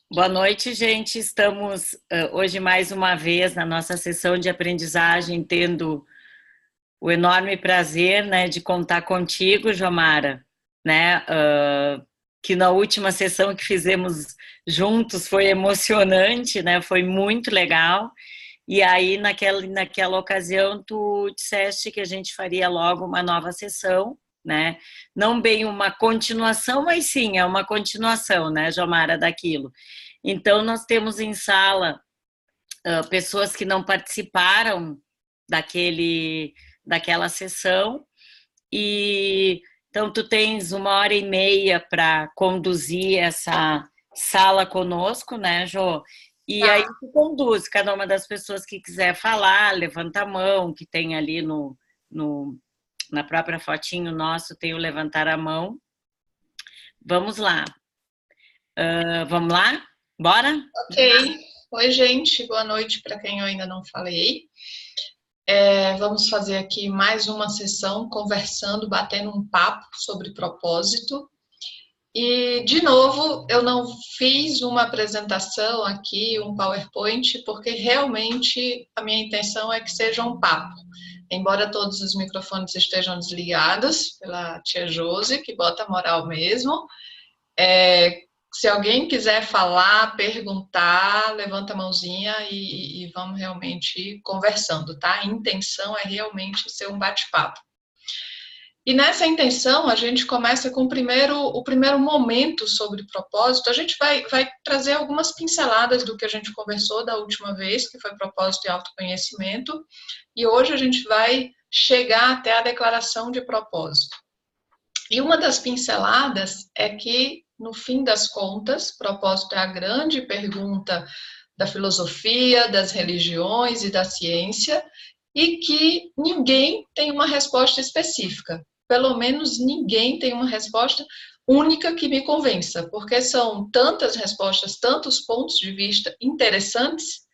Boa noite, gente. Estamos hoje mais uma vez na nossa sessão de aprendizagem, tendo o enorme prazer, né, de contar contigo, Jomara, né, que na última sessão que fizemos juntos foi emocionante, né, foi muito legal. E aí, naquela ocasião, tu disseste que a gente faria logo uma nova sessão, né? Não bem uma continuação, mas sim, é uma continuação, né, Jomara, daquilo. Então, nós temos em sala pessoas que não participaram daquele, daquela sessão, e então tu tens 1h30 para conduzir essa sala conosco, né, Jô? E aí Tá. tu conduz, cada uma das pessoas que quiser falar, levanta a mão, que tem ali no, na própria fotinho nosso, tem o levantar a mão. Vamos lá. Vamos lá? Bora? Ok. Oi, gente. Boa noite para quem eu ainda não falei. Vamos fazer aqui mais uma sessão conversando, batendo um papo sobre propósito. E, de novo, eu não fiz uma apresentação aqui, um PowerPoint, porque realmente a minha intenção é que seja um papo. Embora todos os microfones estejam desligados pela tia Josi, que bota moral mesmo. Se alguém quiser falar, perguntar, levanta a mãozinha e vamos realmente ir conversando, tá? A intenção é realmente ser um bate-papo. E nessa intenção, a gente começa com o primeiro momento sobre propósito. A gente vai trazer algumas pinceladas do que a gente conversou da última vez, que foi propósito e autoconhecimento, e hoje a gente vai chegar até a declaração de propósito. E uma das pinceladas é que, no fim das contas, propósito é a grande pergunta da filosofia, das religiões e da ciência, e que ninguém tem uma resposta específica. Pelo menos ninguém tem uma resposta única que me convença, porque são tantas respostas, tantos pontos de vista interessantes,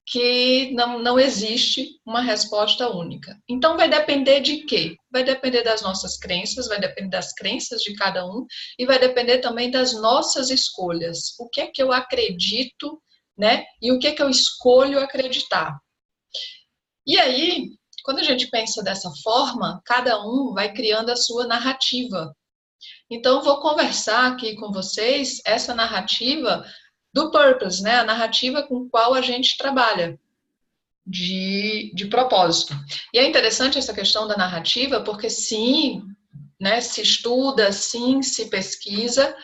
que não existe uma resposta única. Então, vai depender de quê? Vai depender das nossas crenças, vai depender das crenças de cada um, e vai depender também das nossas escolhas. O que é que eu acredito, né? E o que é que eu escolho acreditar. E aí, quando a gente pensa dessa forma, cada um vai criando a sua narrativa. Então, eu vou conversar aqui com vocês essa narrativa do purpose, né? A narrativa com a qual a gente trabalha. De propósito. E é interessante essa questão da narrativa, porque sim, né, se estuda, sim, se pesquisa,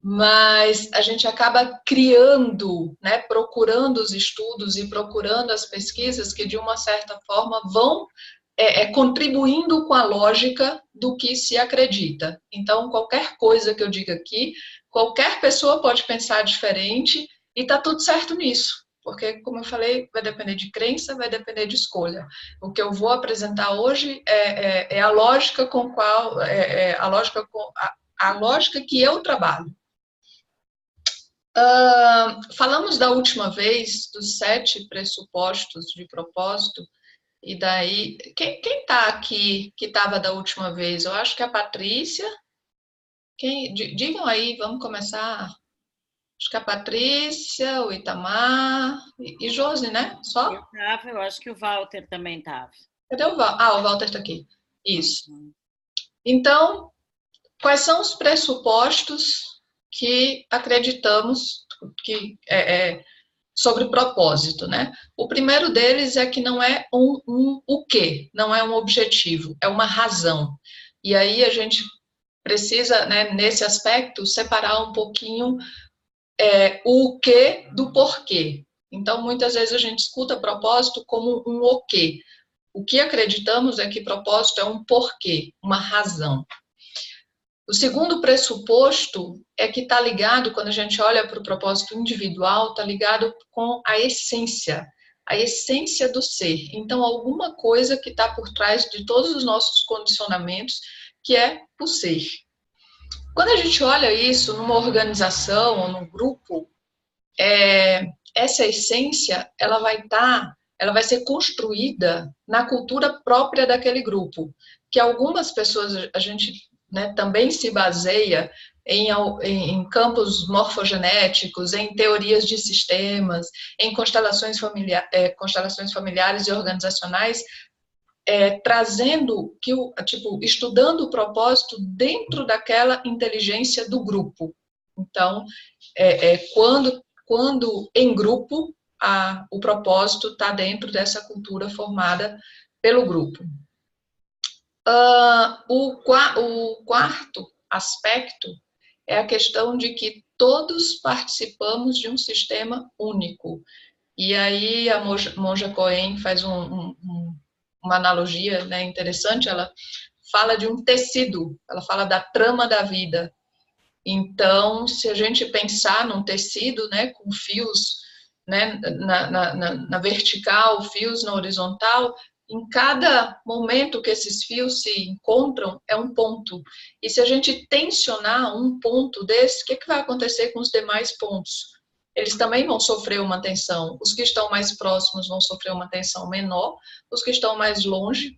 mas a gente acaba criando, né, procurando os estudos e procurando as pesquisas que, de uma certa forma, vão contribuindo com a lógica do que se acredita. Então, qualquer coisa que eu diga aqui, qualquer pessoa pode pensar diferente e está tudo certo nisso. Porque, como eu falei, vai depender de crença, vai depender de escolha. O que eu vou apresentar hoje é a lógica com qual a lógica que eu trabalho. Falamos da última vez dos 7 pressupostos de propósito. E daí, quem tá aqui que estava da última vez? Eu acho que a Patrícia. Digam aí, vamos começar. Acho que a Patrícia, o Itamar e Josi, né? Só? Eu acho que o Walter também estava. Cadê o Walter? Ah, o Walter está aqui. Isso. Uhum. Então, quais são os pressupostos que acreditamos que sobre propósito, né? O primeiro deles é que não é o quê, não é um objetivo, é uma razão. E aí a gente precisa, né, nesse aspecto, separar um pouquinho o que do porquê. Então, muitas vezes a gente escuta propósito como um o quê. O que acreditamos é que propósito é um porquê, uma razão. O segundo pressuposto é que está ligado, quando a gente olha para o propósito individual, está ligado com a essência do ser. Então, alguma coisa que está por trás de todos os nossos condicionamentos, que é o ser. Quando a gente olha isso numa organização ou num grupo, essa essência ela vai ser construída na cultura própria daquele grupo, que algumas pessoas a gente, né, também se baseia em campos morfogenéticos, em teorias de sistemas, em constelações familiares e organizacionais, trazendo, estudando o propósito dentro daquela inteligência do grupo. Então, quando em grupo, o propósito está dentro dessa cultura formada pelo grupo. O quarto aspecto é a questão de que todos participamos de um sistema único. E aí a Monja Coen faz uma analogia, né, interessante, ela fala de um tecido, ela fala da trama da vida. Então, se a gente pensar num tecido, né, com fios, né, na vertical, fios na horizontal, em cada momento que esses fios se encontram, é um ponto. E se a gente tensionar um ponto desse, o que vai acontecer com os demais pontos? Eles também vão sofrer uma tensão. Os que estão mais próximos vão sofrer uma tensão menor, os que estão mais longe,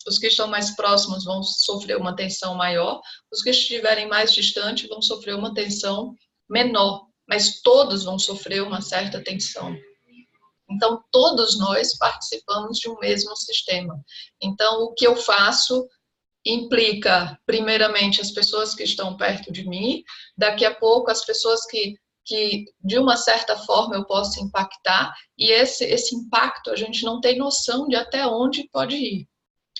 os que estão mais próximos vão sofrer uma tensão maior, os que estiverem mais distantes vão sofrer uma tensão menor, mas todos vão sofrer uma certa tensão. Então, todos nós participamos de um mesmo sistema. Então, o que eu faço implica, primeiramente, as pessoas que estão perto de mim, daqui a pouco, as pessoas que de uma certa forma eu posso impactar, e esse impacto a gente não tem noção de até onde pode ir,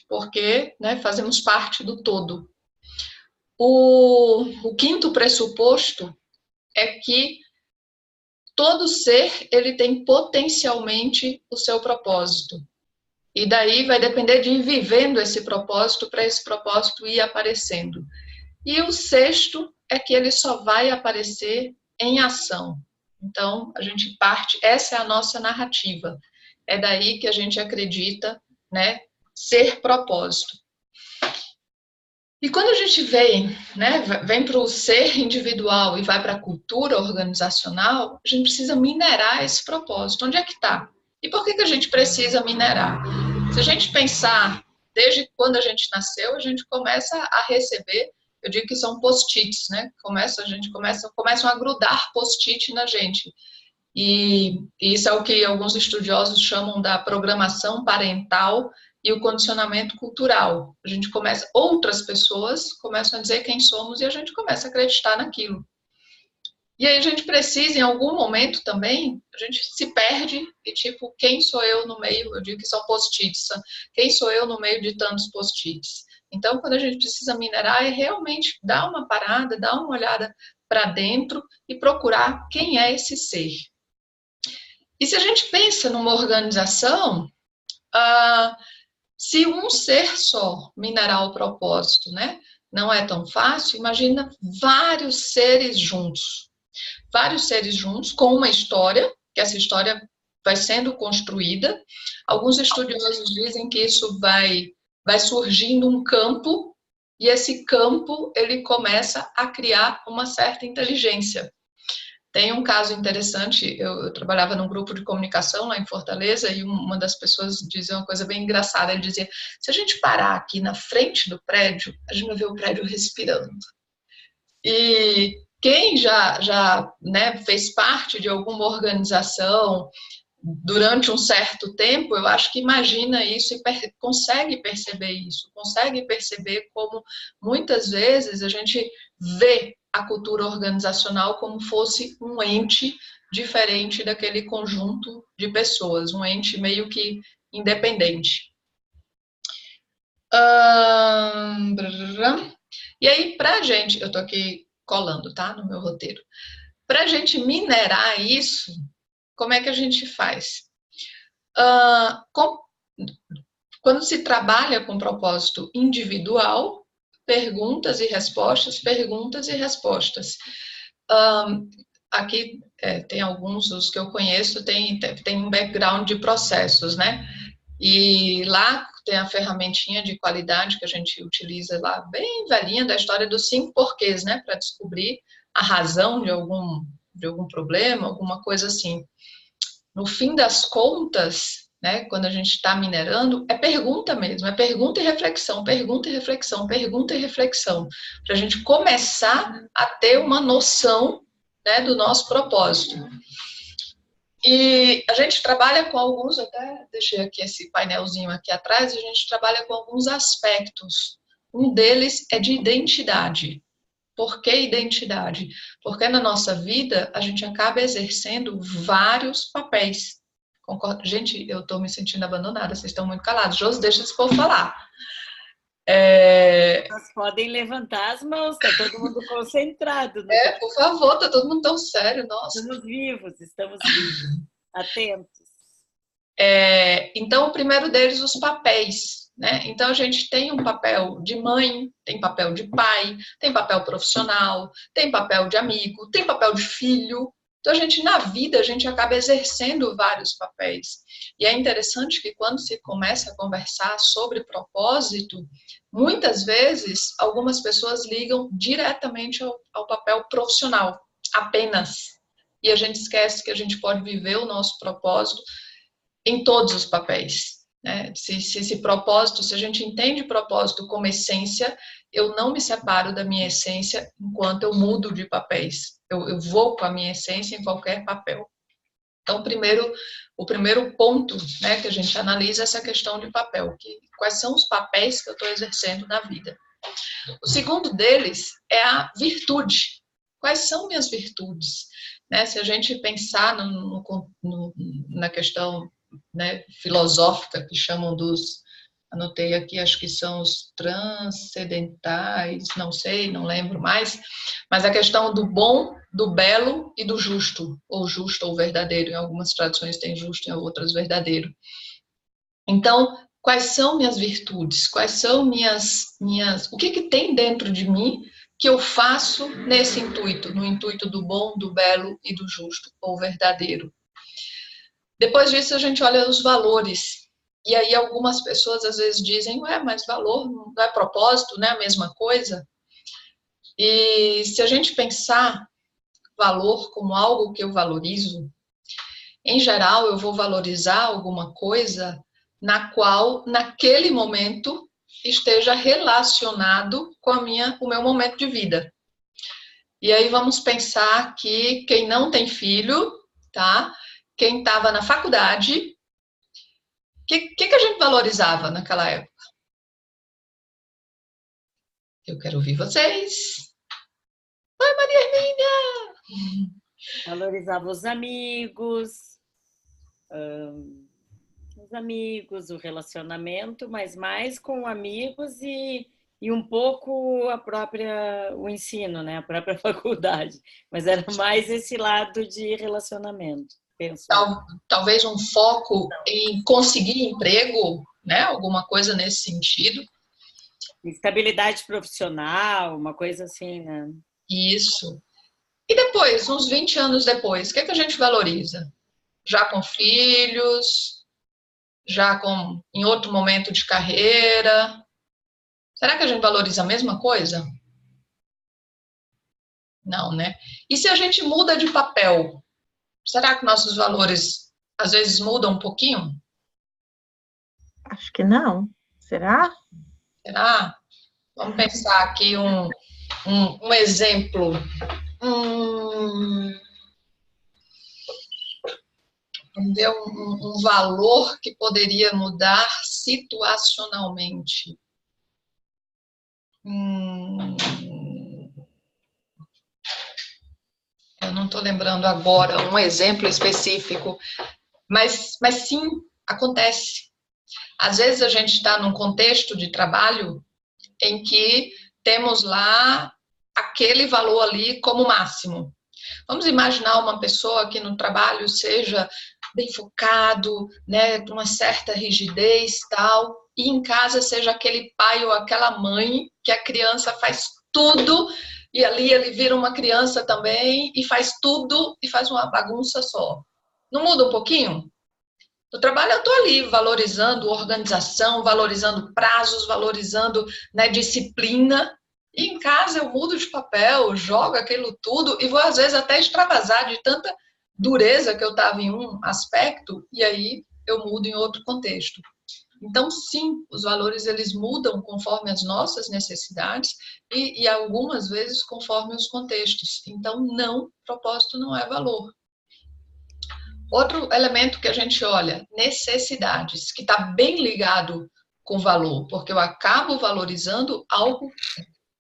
porque, né, fazemos parte do todo. O quinto pressuposto é que todo ser ele tem potencialmente o seu propósito. E daí vai depender de ir vivendo esse propósito para esse propósito ir aparecendo. E o sexto é que ele só vai aparecer em ação. Então, a gente parte, essa é a nossa narrativa. É daí que a gente acredita, né, ser propósito. E quando a gente vem para o ser individual e vai para a cultura organizacional, a gente precisa minerar esse propósito. Onde é que está? E por que a gente precisa minerar? Se a gente pensar, desde quando a gente nasceu, a gente começa a receber, eu digo que são post-its, né? Começam a grudar post-it na gente. E isso é o que alguns estudiosos chamam da programação parental e o condicionamento cultural. A gente começa, outras pessoas começam a dizer quem somos e a gente começa a acreditar naquilo. E aí a gente precisa, em algum momento também, a gente se perde e tipo, quem sou eu no meio? Eu digo que são post-its. Quem sou eu no meio de tantos post-its? Então, quando a gente precisa minerar, é realmente dar uma parada, dar uma olhada para dentro e procurar quem é esse ser. E se a gente pensa numa organização, se um ser só minerar o propósito, né, não é tão fácil, imagina vários seres juntos. Vários seres juntos com uma história, que essa história vai sendo construída. Alguns estudiosos dizem que isso vai surgindo um campo, e esse campo ele começa a criar uma certa inteligência. Tem um caso interessante, eu trabalhava num grupo de comunicação lá em Fortaleza e uma das pessoas dizia uma coisa bem engraçada, ele dizia, se a gente parar aqui na frente do prédio, a gente vai ver o prédio respirando. E quem já né, fez parte de alguma organização durante um certo tempo, eu acho que imagina isso e consegue perceber isso, consegue perceber como muitas vezes a gente vê a cultura organizacional como fosse um ente diferente daquele conjunto de pessoas, um ente meio que independente. E aí, pra gente, eu tô aqui colando, tá, no meu roteiro, pra gente minerar isso, como é que a gente faz? Quando se trabalha com propósito individual, perguntas e respostas, perguntas e respostas. Aqui tem alguns, os que eu conheço, tem um background de processos, né? E lá tem a ferramentinha de qualidade que a gente utiliza lá, bem velhinha, da história dos 5 porquês, né? Para descobrir a razão de algum problema, alguma coisa assim. No fim das contas, né, quando a gente está minerando, é pergunta mesmo, é pergunta e reflexão, pergunta e reflexão, pergunta e reflexão, para a gente começar a ter uma noção, né, do nosso propósito. E a gente trabalha com alguns, até deixei aqui esse painelzinho aqui atrás, a gente trabalha com alguns aspectos. Um deles é de identidade. Por que identidade? Porque na nossa vida a gente acaba exercendo vários papéis. Concordo? Gente, eu estou me sentindo abandonada, vocês estão muito calados. Josi, deixa esse povo falar. Nós podem levantar as mãos, está todo mundo concentrado. Por favor, está todo mundo tão sério, nossa. Estamos vivos, atentos. Então, o primeiro deles, os papéis, né? Então, a gente tem um papel de mãe, tem papel de pai, tem papel profissional, tem papel de amigo, tem papel de filho. Então, na vida, a gente acaba exercendo vários papéis. E é interessante que quando se começa a conversar sobre propósito, muitas vezes, algumas pessoas ligam diretamente ao papel profissional, apenas. E a gente esquece que a gente pode viver o nosso propósito em todos os papéis. Né? Se esse propósito, se a gente entende propósito como essência, eu não me separo da minha essência enquanto eu mudo de papéis. Eu vou com a minha essência em qualquer papel. Então, o primeiro ponto, né, que a gente analisa é essa questão de papel. Quais são os papéis que eu estou exercendo na vida? O segundo deles é a virtude. Quais são minhas virtudes? Né, se a gente pensar na questão, né, filosófica, que chamam anotei aqui, acho que são os transcendentais, não sei, não lembro mais, mas a questão do bom, do belo e do justo ou verdadeiro. Em algumas traduções tem justo, em outras verdadeiro. Então, quais são minhas virtudes? Quais são o que tem dentro de mim que eu faço nesse intuito, no intuito do bom, do belo e do justo ou verdadeiro? Depois disso, a gente olha os valores. E aí algumas pessoas às vezes dizem, mas valor não é propósito, não é a mesma coisa? E se a gente pensar valor como algo que eu valorizo, em geral eu vou valorizar alguma coisa na qual, naquele momento, esteja relacionado com o meu momento de vida. E aí vamos pensar que quem não tem filho, tá? Quem estava na faculdade, o que a gente valorizava naquela época? Eu quero ouvir vocês. Oi, Maria Hermínia! Valorizava os amigos, o relacionamento, mas mais com amigos e um pouco o ensino, né? A própria faculdade. Mas era mais esse lado de relacionamento. Talvez um foco em conseguir emprego, né? Alguma coisa nesse sentido. Estabilidade profissional, uma coisa assim, né? Isso. E depois, uns 20 anos depois, o que a gente valoriza? Já com filhos, já em outro momento de carreira. Será que a gente valoriza a mesma coisa? Não, né? E se a gente muda de papel? Será que nossos valores, às vezes, mudam um pouquinho? Acho que não. Será? Será? Vamos pensar aqui um exemplo. Vamos ver um valor que poderia mudar situacionalmente. Eu não estou lembrando agora um exemplo específico, mas sim, acontece. Às vezes a gente está num contexto de trabalho em que temos lá aquele valor ali como máximo. Vamos imaginar uma pessoa que no trabalho seja bem focado, né, com uma certa rigidez tal, e em casa seja aquele pai ou aquela mãe que a criança faz tudo e ali ele vira uma criança também e faz tudo e faz uma bagunça só. Não muda um pouquinho? No trabalho eu estou ali valorizando organização, valorizando prazos, valorizando, né, disciplina. E em casa eu mudo de papel, jogo aquilo tudo e vou às vezes até extravasar de tanta dureza que eu estava em um aspecto e aí eu mudo em outro contexto. Então, sim, os valores eles mudam conforme as nossas necessidades e algumas vezes conforme os contextos. Então, não, propósito não é valor. Outro elemento que a gente olha, necessidades, que está bem ligado com valor, porque eu acabo valorizando algo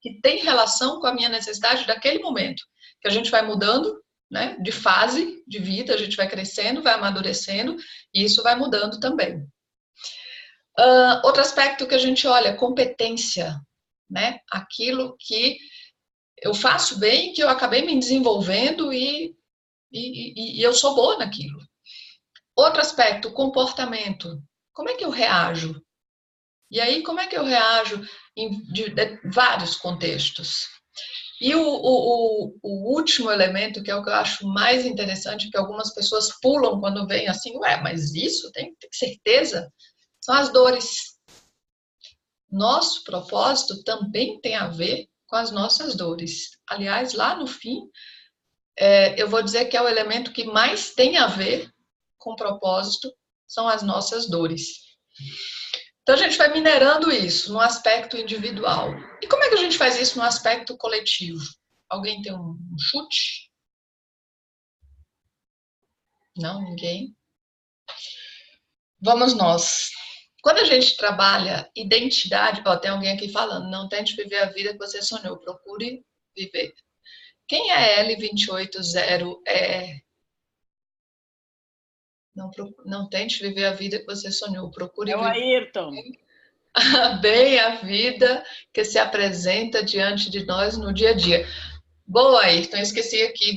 que tem relação com a minha necessidade daquele momento, que a gente vai mudando, né, de fase de vida, a gente vai crescendo, vai amadurecendo, e isso vai mudando também. Outro aspecto que a gente olha, competência, né, aquilo que eu faço bem, que eu acabei me desenvolvendo e eu sou boa naquilo. Outro aspecto, comportamento. Como é que eu reajo? E aí, como é que eu reajo em vários contextos? E o último elemento, que é o que eu acho mais interessante, que algumas pessoas pulam quando vem assim, ué, mas isso tem certeza? São as dores. Nosso propósito também tem a ver com as nossas dores. Aliás, lá no fim, eu vou dizer que é o elemento que mais tem a ver com propósito, são as nossas dores. Então, a gente vai minerando isso no aspecto individual. E como é que a gente faz isso no aspecto coletivo? Alguém tem um chute? Não, ninguém? Vamos nós. Quando a gente trabalha identidade, tem alguém aqui falando, não tente viver a vida que você sonhou, procure viver. Quem é L280E? Não tente viver a vida que você sonhou, procure viver. É o Ayrton. Bem a vida que se apresenta diante de nós no dia a dia. Boa, Ayrton, esqueci aqui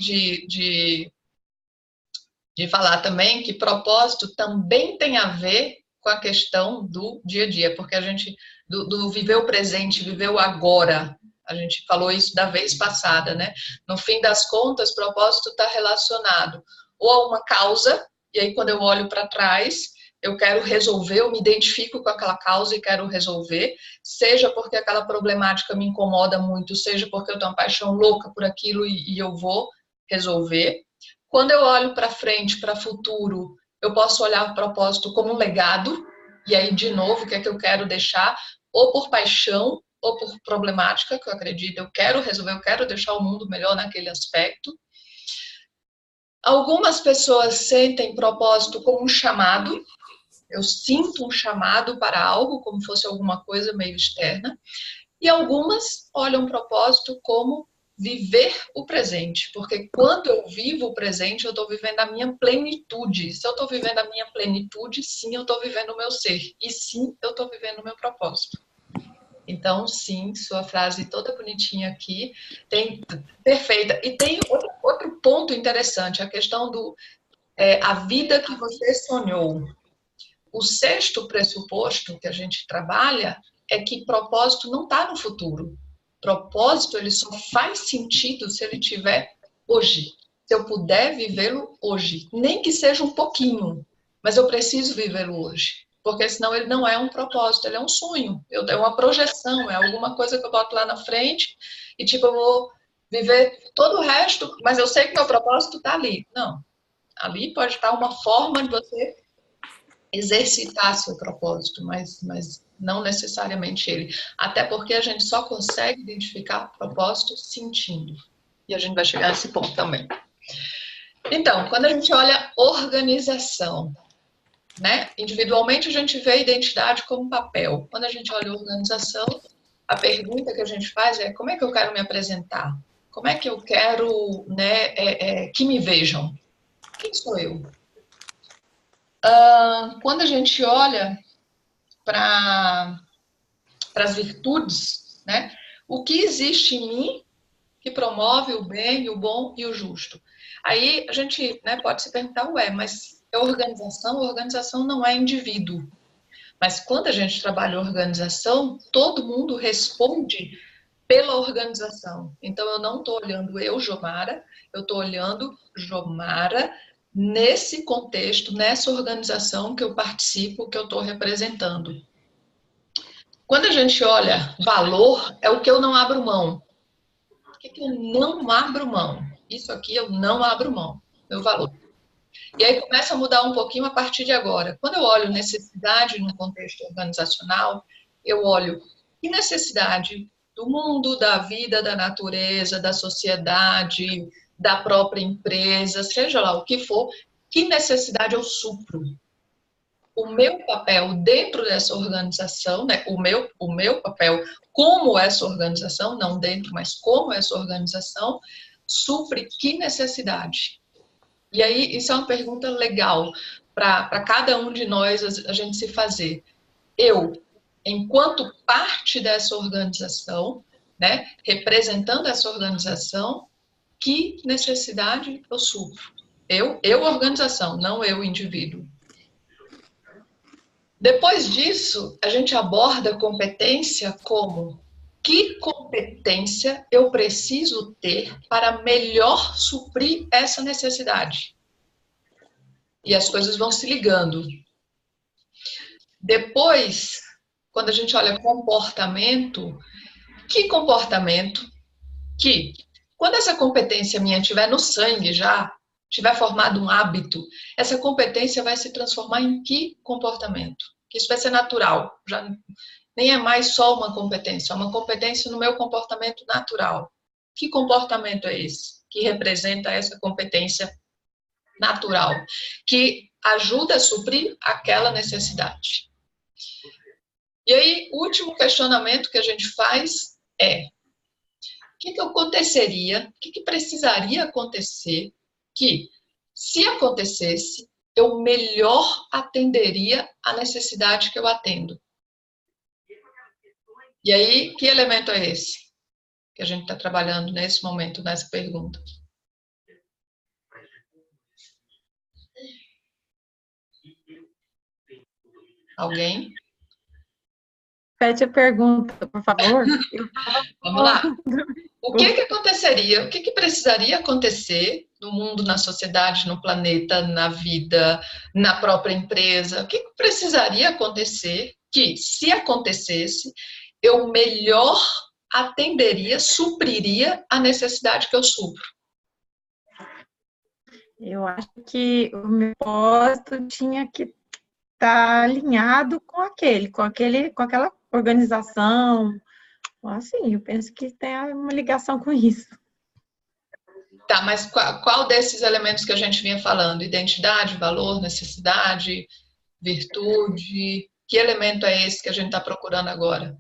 de falar também que propósito também tem a ver com a questão do dia a dia, porque a gente, do viver o presente, viver o agora, a gente falou isso da vez passada, né? No fim das contas, propósito está relacionado ou a uma causa, e aí quando eu olho para trás, eu quero resolver, eu me identifico com aquela causa e quero resolver, seja porque aquela problemática me incomoda muito, seja porque eu tenho uma paixão louca por aquilo e eu vou resolver. Quando eu olho para frente, para futuro, eu posso olhar o propósito como um legado, e aí, de novo, o que é que eu quero deixar, ou por paixão, ou por problemática, que eu acredito, eu quero resolver, eu quero deixar o mundo melhor naquele aspecto. Algumas pessoas sentem propósito como um chamado, eu sinto um chamado para algo, como fosse alguma coisa meio externa, e algumas olham o propósito como viver o presente, porque quando eu vivo o presente, eu estou vivendo a minha plenitude. Se eu estou vivendo a minha plenitude, sim, eu estou vivendo o meu ser, e sim, eu estou vivendo o meu propósito. Então, sim, sua frase toda bonitinha aqui, perfeita. E tem outro ponto interessante, a questão do a vida que você sonhou. O sexto pressuposto que a gente trabalha é que propósito não está no futuro. Propósito, ele só faz sentido se ele tiver hoje. Se eu puder vivê-lo hoje. Nem que seja um pouquinho, mas eu preciso vivê-lo hoje. Porque senão ele não é um propósito, ele é um sonho. É uma projeção, é alguma coisa que eu boto lá na frente e tipo, eu vou viver todo o resto, mas eu sei que meu propósito está ali. Não. Ali pode estar uma forma de você exercitar seu propósito, mas não necessariamente ele. Até porque a gente só consegue identificar propósito sentindo. E a gente vai chegar nesse ponto também. Então, quando a gente olha organização, né? Individualmente a gente vê a identidade como papel. Quando a gente olha a organização, a pergunta que a gente faz é como é que eu quero me apresentar? Como é que eu quero, né, que me vejam? Quem sou eu? Quando a gente olha para as virtudes, né? O que existe em mim que promove o bem, o bom e o justo? Aí a gente, né, pode se perguntar, mas é organização? Organização não é indivíduo. Mas quando a gente trabalha organização, todo mundo responde pela organização. Então eu não estou olhando eu, Jomara, eu estou olhando Jomara nesse contexto, nessa organização que eu participo, que eu estou representando. Quando a gente olha valor, é o que eu não abro mão. O que eu não abro mão? Isso aqui eu não abro mão, meu valor. E aí começa a mudar um pouquinho a partir de agora. Quando eu olho necessidade no contexto organizacional, eu olho que necessidade do mundo, da vida, da natureza, da sociedade, da própria empresa, seja lá o que for, que necessidade eu supro. O meu papel dentro dessa organização, né? o meu papel como essa organização, não dentro, mas como essa organização, supre que necessidade. E aí, isso é uma pergunta legal para cada um de nós a gente se fazer. Eu, enquanto parte dessa organização, né, representando essa organização, que necessidade eu supro? Eu organização, não eu indivíduo. Depois disso, a gente aborda competência como que competência eu preciso ter para melhor suprir essa necessidade. E as coisas vão se ligando. Depois, quando a gente olha comportamento, que comportamento que, quando essa competência minha estiver no sangue já, tiver formado um hábito, essa competência vai se transformar em que comportamento? Que isso vai ser natural, já nem é mais só uma competência, é uma competência no meu comportamento natural. Que comportamento é esse que representa essa competência natural, que ajuda a suprir aquela necessidade? E aí, o último questionamento que a gente faz é: o que aconteceria, o que precisaria acontecer que, se acontecesse, eu melhor atenderia a necessidade que eu atendo? E aí, que elemento é esse que a gente está trabalhando nesse momento, nessa pergunta? Alguém? Repete a pergunta, por favor. Vamos lá. O que aconteceria, o que precisaria acontecer no mundo, na sociedade, no planeta, na vida, na própria empresa? O que precisaria acontecer que, se acontecesse, eu melhor atenderia, supriria a necessidade que eu supro? Eu acho que o meu propósito tinha que estar alinhado com aquela organização. Assim, eu penso que tem uma ligação com isso. Tá, mas qual desses elementos que a gente vinha falando? Identidade, valor, necessidade, virtude? Que elemento é esse que a gente está procurando agora?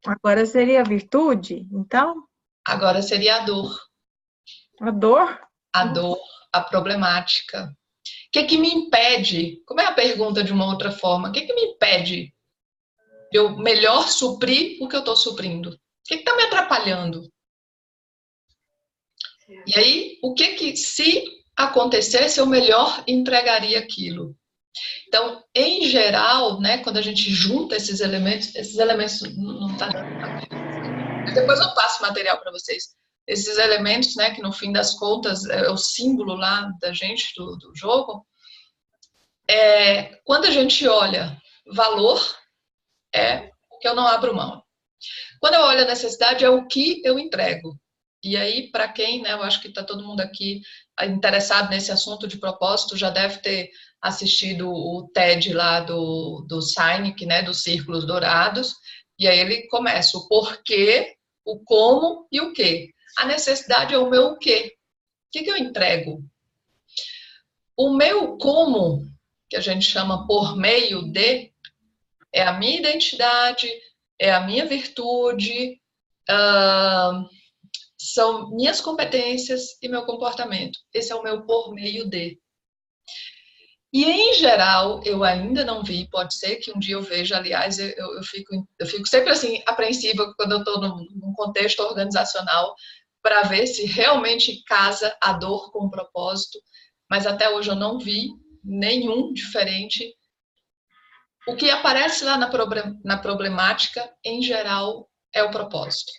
Agora seria a virtude, então? Agora seria a dor. A dor? A dor, a problemática. O que me impede? Como é a pergunta de uma outra forma? O que me impede de eu melhor suprir o que eu estou suprindo? O que está me atrapalhando? E aí, o que se acontecesse, eu melhor entregaria aquilo? Então, em geral, né, quando a gente junta esses elementos não está dando para. Depois eu passo material para vocês. Esses elementos, né, que no fim das contas é o símbolo lá da gente, do jogo, quando a gente olha valor, é o que eu não abro mão. Quando eu olho a necessidade, é o que eu entrego. E aí, para quem, né, eu acho que está todo mundo aqui interessado nesse assunto de propósito, já deve ter assistido o TED lá do Sinek, né, dos Círculos Dourados, e aí ele começa o porquê, o como e o quê. A necessidade é o meu o quê. O que eu entrego? O meu como, que a gente chama por meio de, é a minha identidade, é a minha virtude, são minhas competências e meu comportamento. Esse é o meu por meio de. E, em geral, eu ainda não vi, pode ser que um dia eu veja, aliás, eu fico sempre assim, apreensiva quando eu estou num contexto organizacional para ver se realmente casa a dor com o propósito, mas até hoje eu não vi nenhum diferente. O que aparece lá na problemática, em geral, é o propósito.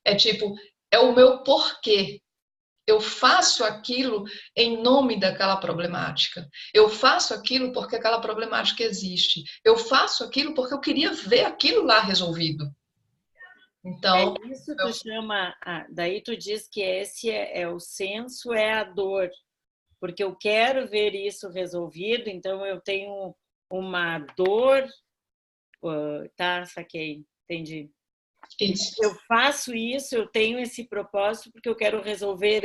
É tipo, é o meu porquê. Eu faço aquilo em nome daquela problemática. Eu faço aquilo porque aquela problemática existe. Eu faço aquilo porque eu queria ver aquilo lá resolvido. Então, isso tu chama, daí tu diz que esse é o senso, é a dor. porque eu quero ver isso resolvido, então eu tenho uma dor, tá, saquei, entendi. Isso. Eu faço isso, eu tenho esse propósito porque eu quero resolver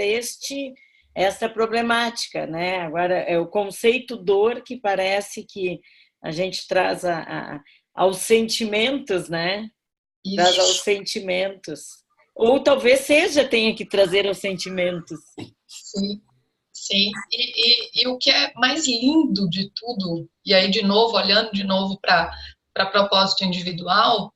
essa problemática, né? Agora, é o conceito dor que parece que a gente traz aos sentimentos, né? Isso. Traz aos sentimentos. Ou talvez tenha que trazer aos sentimentos. Sim, sim. E o que é mais lindo de tudo, e aí de novo, olhando de novo para propósito individual,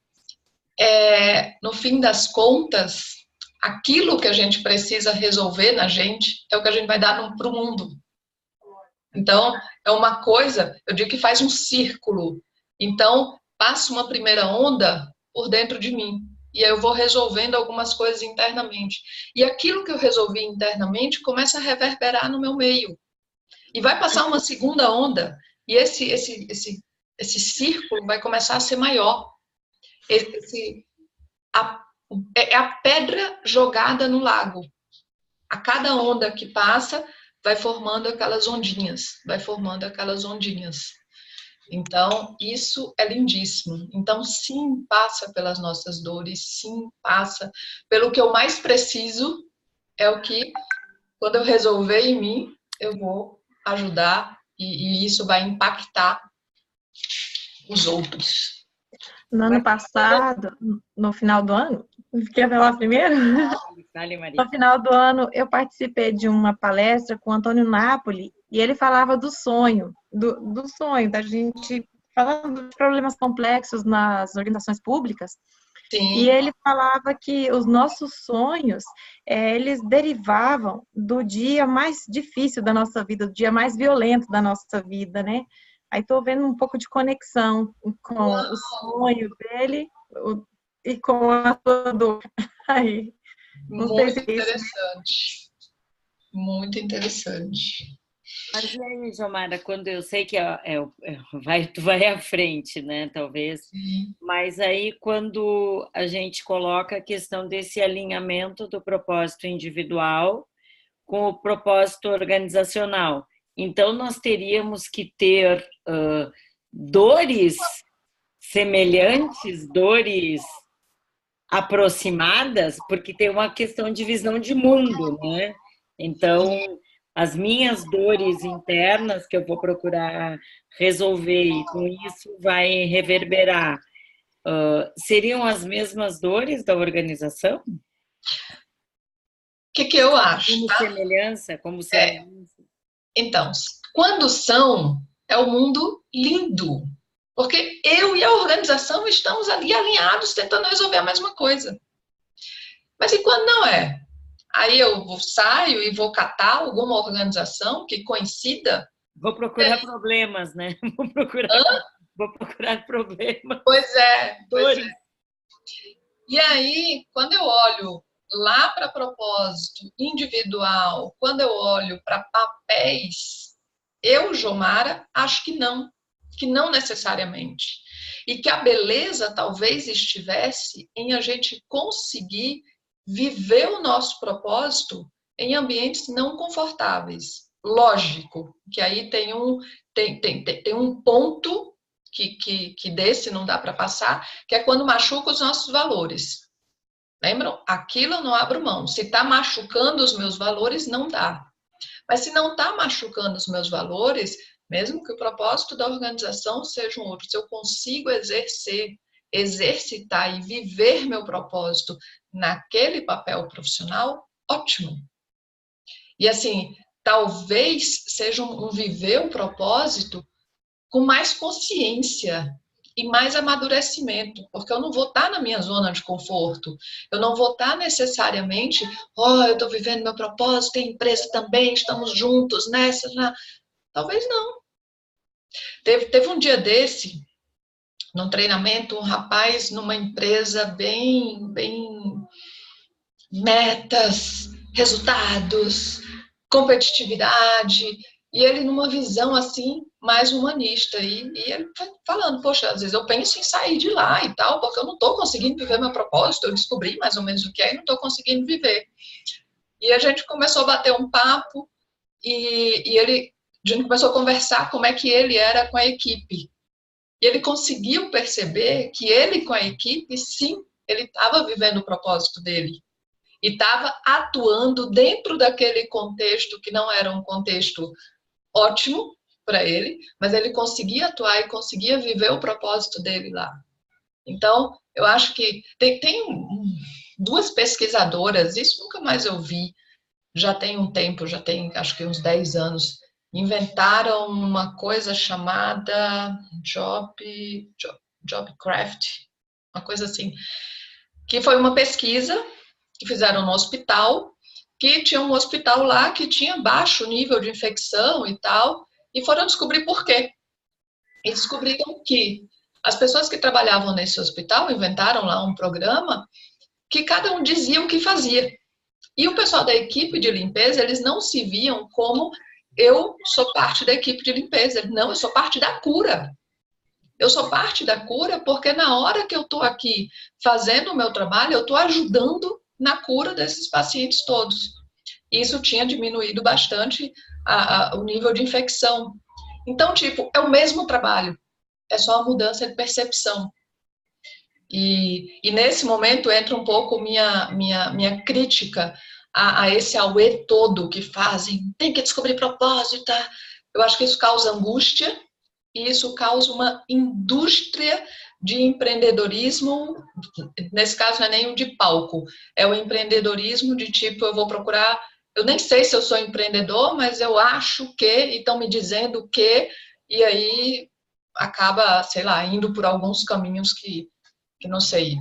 no fim das contas, aquilo que a gente precisa resolver na gente é o que a gente vai dar para o mundo. Então, é uma coisa, eu digo que faz um círculo. Então, passa uma primeira onda por dentro de mim. E aí eu vou resolvendo algumas coisas internamente. E aquilo que eu resolvi internamente começa a reverberar no meu meio. E vai passar uma segunda onda. E esse círculo vai começar a ser maior. É a pedra jogada no lago. A cada onda que passa, vai formando aquelas ondinhas. Vai formando aquelas ondinhas. Então, isso é lindíssimo. Então, sim, passa pelas nossas dores, sim, passa pelo que eu mais preciso, é o que, quando eu resolver em mim, eu vou ajudar e isso vai impactar os outros. No ano passado, no final do ano, quer falar primeiro? No final do ano, eu participei de uma palestra com o Antônio Napoli e ele falava do sonho, do sonho, da gente falando de problemas complexos nas organizações públicas. Sim. E ele falava que os nossos sonhos, eles derivavam do dia mais difícil da nossa vida, do dia mais violento da nossa vida, né? Aí estou vendo um pouco de conexão com o sonho dele e com a sua dor. Aí, não sei se é isso. Interessante. Muito interessante. Mas e aí, Jomara, quando eu sei que tu vai à frente, né, talvez, mas aí quando a gente coloca a questão desse alinhamento do propósito individual com o propósito organizacional, então nós teríamos que ter dores semelhantes, dores aproximadas, porque tem uma questão de visão de mundo, né? Então, as minhas dores internas que eu vou procurar resolver e com isso vai reverberar, seriam as mesmas dores da organização? O que eu acho? Como semelhança, como semelhança. Então, quando são, é o mundo lindo. Porque eu e a organização estamos ali alinhados, tentando resolver a mesma coisa. Mas e quando não é? Aí eu saio e vou catar alguma organização que coincida. Vou procurar problemas, né? Vou procurar problemas. Pois é. E aí, quando eu olho lá para propósito individual, quando eu olho para papéis, eu, Jomara, acho que não necessariamente. E que a beleza talvez estivesse em a gente conseguir viver o nosso propósito em ambientes não confortáveis. Lógico, que aí tem um ponto que desse não dá para passar, que é quando machuca os nossos valores. Lembram? Aquilo eu não abro mão. Se está machucando os meus valores, não dá. Mas se não está machucando os meus valores, mesmo que o propósito da organização seja um outro, se eu consigo exercitar e viver meu propósito naquele papel profissional, ótimo. E assim, talvez seja um viver o propósito com mais consciência e mais amadurecimento, porque eu não vou estar na minha zona de conforto, eu não vou estar necessariamente, eu estou vivendo meu propósito, a empresa também, estamos juntos nessa, talvez não. Teve um dia desse, num treinamento, um rapaz numa empresa bem metas, resultados, competitividade, e ele numa visão assim mais humanista, e ele falando, poxa, às vezes eu penso em sair de lá e tal, porque eu não estou conseguindo viver meu propósito, eu descobri mais ou menos o que é e não estou conseguindo viver. E a gente começou a bater um papo, e a gente começou a conversar como é que ele era com a equipe. E ele conseguiu perceber que ele com a equipe, sim, ele estava vivendo o propósito dele. E estava atuando dentro daquele contexto que não era um contexto ótimo para ele, mas ele conseguia atuar e conseguia viver o propósito dele lá. Então, eu acho que tem duas pesquisadoras, isso nunca mais eu vi, já tem um tempo, já tem acho que uns 10 anos, inventaram uma coisa chamada Jobcraft, uma coisa assim, que foi uma pesquisa que fizeram no hospital, que tinha um hospital lá que tinha baixo nível de infecção e tal, e foram descobrir por quê. E descobriram que as pessoas que trabalhavam nesse hospital inventaram lá um programa que cada um dizia o que fazia. E o pessoal da equipe de limpeza, eles não se viam como eu sou parte da equipe de limpeza. Não, eu sou parte da cura. Eu sou parte da cura porque na hora que eu estou aqui fazendo o meu trabalho, eu estou ajudando na cura desses pacientes todos. Isso tinha diminuído bastante o nível de infecção. Então, tipo, é o mesmo trabalho, é só a mudança de percepção. E nesse momento entra um pouco minha crítica a esse auê todo que fazem, tem que descobrir propósito. Eu acho que isso causa angústia e isso causa uma indústria de empreendedorismo, nesse caso não é nem o de palco, é o empreendedorismo de tipo, eu vou procurar, eu nem sei se eu sou empreendedor, mas eu acho que, e estão me dizendo que, e aí acaba, sei lá, indo por alguns caminhos que não sei.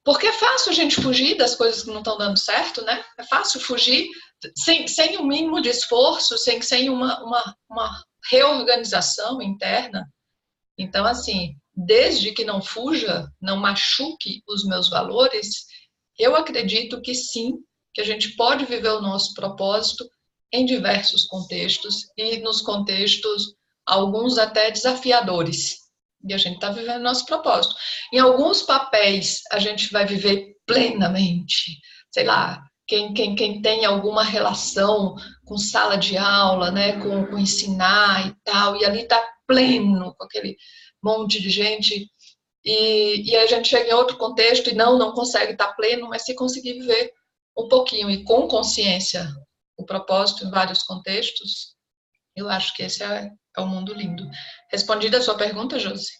Porque é fácil a gente fugir das coisas que não estão dando certo, né? É fácil fugir sem o mínimo de esforço, sem uma reorganização interna. Então, assim, desde que não fuja, não machuque os meus valores, eu acredito que sim, que a gente pode viver o nosso propósito em diversos contextos e nos contextos, alguns até desafiadores. E a gente está vivendo nosso propósito. Em alguns papéis, a gente vai viver plenamente. Sei lá, quem tem alguma relação com sala de aula, né, com ensinar e tal, e ali está pleno com aquele monte de gente, e a gente chega em outro contexto e não consegue estar pleno, mas se conseguir viver um pouquinho e com consciência o propósito em vários contextos, eu acho que esse é um mundo lindo. Respondida a sua pergunta, Josi?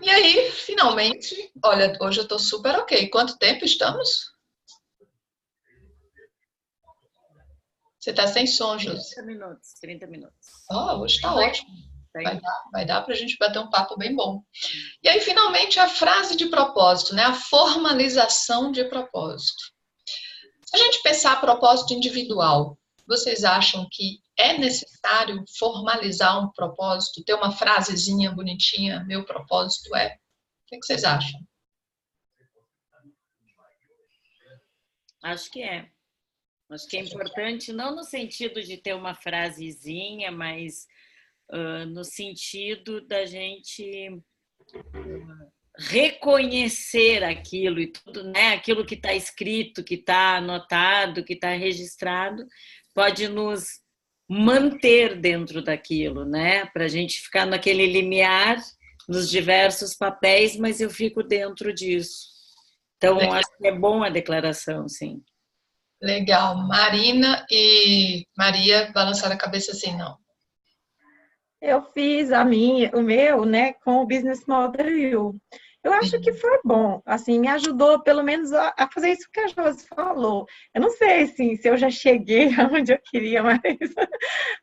E aí, finalmente, olha, hoje eu estou super ok. Quanto tempo estamos? Você está sem som, Josi. 30 minutos. Hoje está ótimo. Vai dar para a gente bater um papo bem bom. E aí, finalmente, a frase de propósito, né? A formalização de propósito. Se a gente pensar propósito individual, vocês acham que é necessário formalizar um propósito, ter uma frasezinha bonitinha, meu propósito é? O que vocês acham? Acho que é. Acho que é importante, não no sentido de ter uma frasezinha, mas no sentido da gente reconhecer aquilo e tudo, né? Aquilo que está escrito, que está anotado, que está registrado, pode nos manter dentro daquilo, né? Para a gente ficar naquele limiar nos diversos papéis, mas eu fico dentro disso. Então, acho que é bom a declaração, sim. Legal. Marina e Maria balançaram a cabeça assim, não. Eu fiz o meu, né, com o Business Model U. Eu acho que foi bom, assim, me ajudou pelo menos a fazer isso que a Josi falou. Eu não sei, assim, se eu já cheguei aonde eu queria,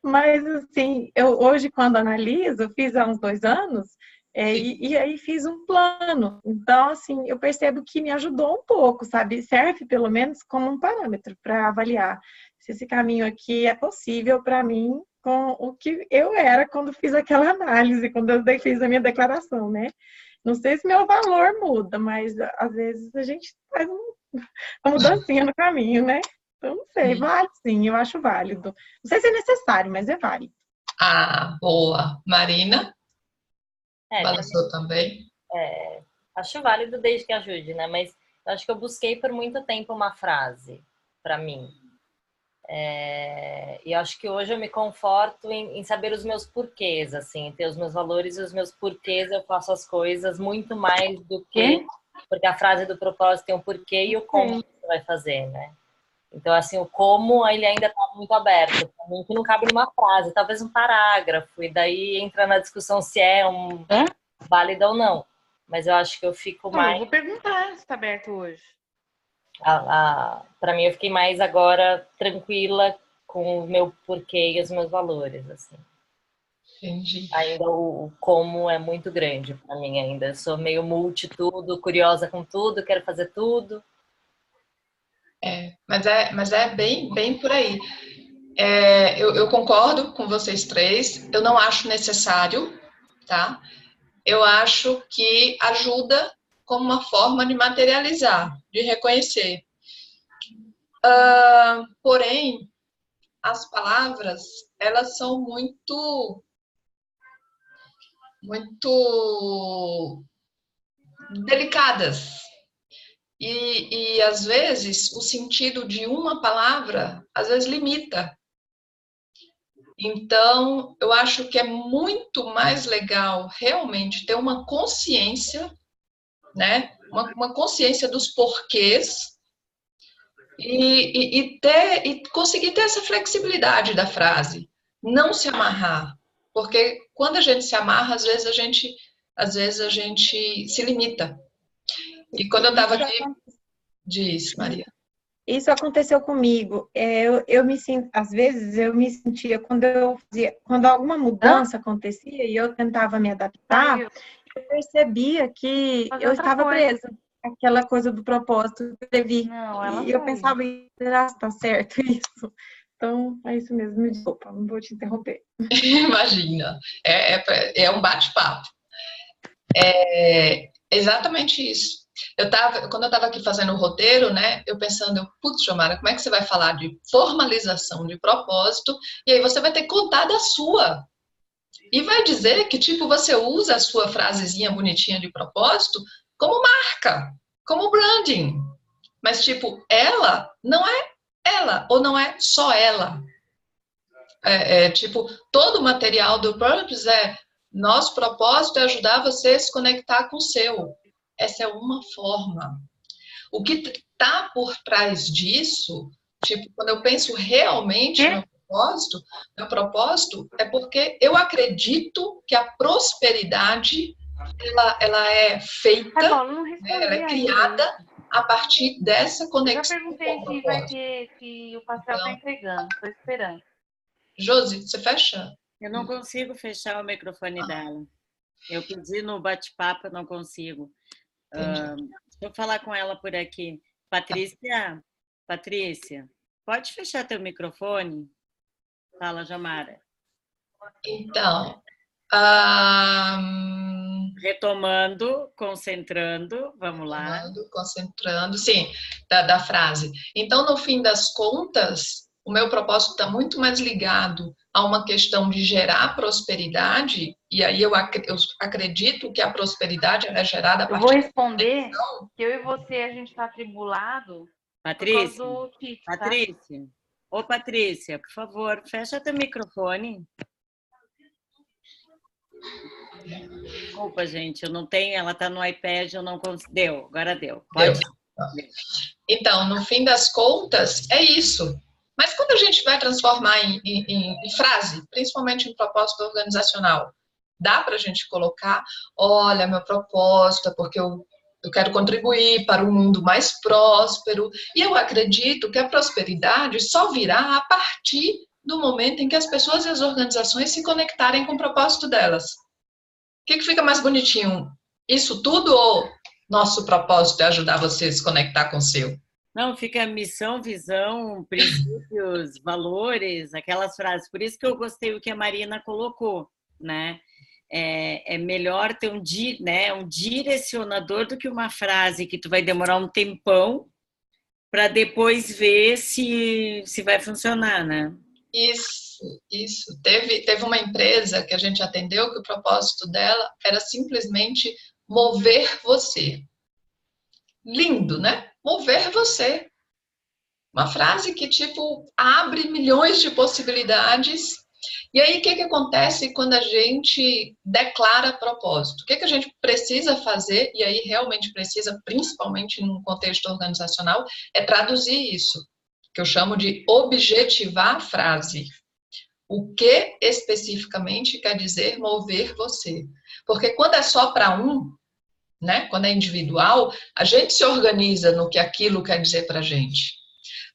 mas assim, eu hoje, quando analiso, fiz há uns 2 anos, e aí fiz um plano. Então, assim, eu percebo que me ajudou um pouco, sabe? Serve pelo menos como um parâmetro para avaliar se esse caminho aqui é possível para mim com o que eu era quando fiz aquela análise, quando eu fiz a minha declaração, né? Não sei se meu valor muda, mas às vezes a gente faz uma mudancinha no caminho, né? Então, não sei, vale sim, eu acho válido. Não sei se é necessário, mas é válido. Ah, boa. Marina? Balançou também? Acho válido desde que ajude, né? Mas Eu acho que eu busquei por muito tempo uma frase para mim. E eu acho que hoje eu me conforto em saber os meus porquês, assim, ter os meus valores e os meus porquês, eu faço as coisas muito mais do que... Porque a frase do propósito tem um porquê e o como você vai fazer, né? Então, assim, o como, ele ainda está muito aberto. Para mim, que não cabe numa frase, talvez um parágrafo, e daí entra na discussão se é válido ou não. Mas eu acho que eu fico mais... Eu vou perguntar se está aberto hoje. Para mim, eu fiquei mais agora tranquila com o meu porquê e os meus valores, assim. Entendi. Ainda o como é muito grande para mim ainda. Eu sou meio multitudo, curiosa com tudo, quero fazer tudo. Mas é bem por aí. Eu concordo com vocês três. Eu não acho necessário, tá? Eu acho que ajuda como uma forma de materializar, de reconhecer. Porém, as palavras, elas são muito delicadas. E às vezes, o sentido de uma palavra, às vezes, limita. Então, eu acho que é muito mais legal realmente ter uma consciência, né? Uma consciência dos porquês e conseguir ter essa flexibilidade da frase, não se amarrar, porque quando a gente se amarra, às vezes a gente se limita. E quando eu estava aqui, diz, Maria. Isso aconteceu comigo. Eu me sinto, às vezes eu me sentia quando alguma mudança acontecia e eu tentava me adaptar, eu percebia que eu estava presa. Aquela coisa do propósito que eu vi. E eu pensava, será que está certo isso? Então, é isso mesmo. Me desculpa, não vou te interromper. Imagina. É um bate-papo. É exatamente isso. Quando eu estava aqui fazendo o roteiro, né, eu pensando, putz, Jomara, como é que você vai falar de formalização de propósito? E aí você vai ter que contar da sua. E vai dizer que, tipo, você usa a sua frasezinha bonitinha de propósito como marca, como branding. Mas, tipo, ela não é ela, ou não é só ela. Tipo, todo o material do Purpose nosso propósito é ajudar você a se conectar com o seu. Essa é uma forma. O que está por trás disso, tipo, quando eu penso realmente no meu propósito é porque eu acredito que a prosperidade ela é feita, ela é criada a partir dessa conexão. Eu já perguntei se o pastel está entregando, estou esperando. Josi, você fecha? Eu não consigo fechar o microfone dela. Eu pedi no bate-papo, eu não consigo. Deixa eu falar com ela por aqui. Patrícia, pode fechar teu microfone? Fala, Jomara. Então, retomando, concentrando, vamos lá. Concentrando, sim, da frase. Então, no fim das contas, o meu propósito está muito mais ligado a uma questão de gerar prosperidade, e aí eu acredito que a prosperidade é gerada a partir... Eu vou responder que eu e você, a gente está atribulado Patrícia, por causa do Tite, Patrícia. Tá? Ô, Patrícia, por favor, fecha teu microfone. Desculpa, gente, eu não tenho, ela está no iPad, eu não consigo. Agora deu. Pode. Então, no fim das contas, é isso. Mas quando a gente vai transformar em frase, principalmente em propósito organizacional, dá para a gente colocar, olha, meu propósito é porque eu quero contribuir para um mundo mais próspero, e eu acredito que a prosperidade só virá a partir do momento em que as pessoas e as organizações se conectarem com o propósito delas. O que fica mais bonitinho? Isso tudo ou nosso propósito é ajudar você a se conectar com o seu? Não, fica missão, visão, princípios, valores, aquelas frases. Por isso que eu gostei do que a Marina colocou, né? É melhor ter um direcionador do que uma frase que tu vai demorar um tempão para depois ver se vai funcionar, né? Isso. Teve uma empresa que a gente atendeu que o propósito dela era simplesmente mover você. Lindo, né? Mover você. Uma frase que, tipo, abre milhões de possibilidades. E aí, o que acontece quando a gente declara propósito? O que a gente precisa fazer, e aí realmente precisa, principalmente num contexto organizacional, é traduzir isso, que eu chamo de objetivar a frase. O que especificamente quer dizer mover você? Porque quando é só para um, né, quando é individual, a gente se organiza no que aquilo quer dizer para a gente.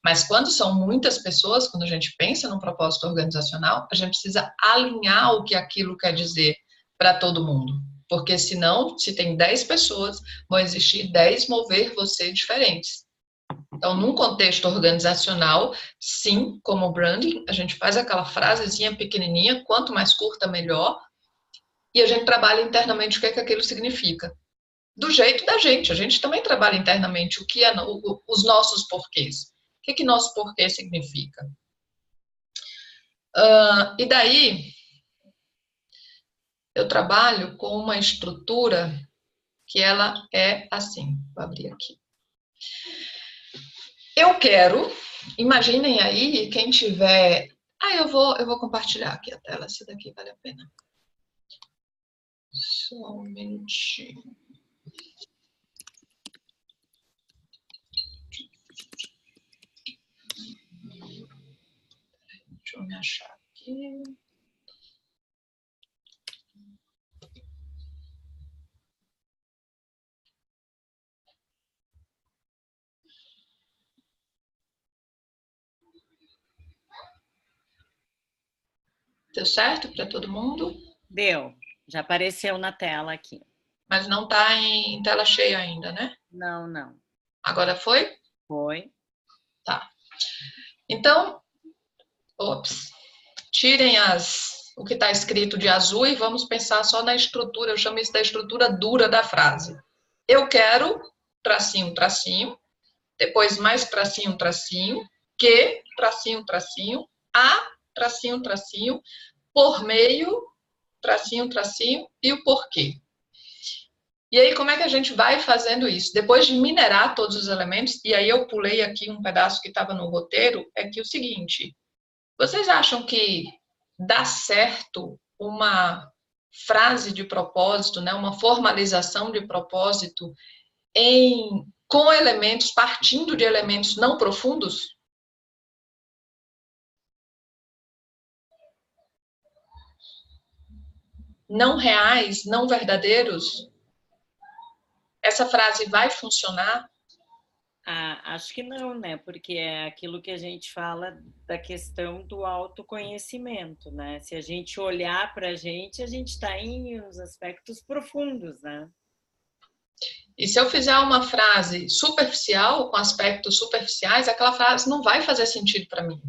Mas quando são muitas pessoas, quando a gente pensa num propósito organizacional, a gente precisa alinhar o que aquilo quer dizer para todo mundo. Porque senão, se tem 10 pessoas, vão existir 10 mover você diferentes. Então, num contexto organizacional, sim, como branding, a gente faz aquela frasezinha pequenininha, quanto mais curta, melhor, e a gente trabalha internamente o que é que aquilo significa. Do jeito da gente, a gente também trabalha internamente o que é os nossos porquês. O que nosso porquê significa? E daí, eu trabalho com uma estrutura que ela é assim. Vou abrir aqui. Eu quero, imaginem aí, quem tiver... eu vou compartilhar aqui a tela, essa daqui vale a pena. Só um minutinho. Deixa eu me achar aqui. Deu certo para todo mundo? Deu. Já apareceu na tela aqui. Mas não está em tela cheia ainda, né? Não, não. Agora foi? Foi. Tá. Então, tirem o que está escrito de azul e vamos pensar só na estrutura. Eu chamo isso da estrutura dura da frase. Eu quero, tracinho, tracinho. Depois mais tracinho, tracinho. Que, tracinho, tracinho. A, tracinho, tracinho. Por meio, tracinho, tracinho. E o porquê. E aí, como é que a gente vai fazendo isso? Depois de minerar todos os elementos, e aí eu pulei aqui um pedaço que estava no roteiro, é que o seguinte, vocês acham que dá certo uma frase de propósito, né, uma formalização de propósito com elementos, partindo de elementos não profundos? Não reais, não verdadeiros? Essa frase vai funcionar? Acho que não, né? Porque é aquilo que a gente fala da questão do autoconhecimento, né? Se a gente olhar para a gente está em os aspectos profundos, né? E se eu fizer uma frase superficial, com aspectos superficiais, aquela frase não vai fazer sentido para mim.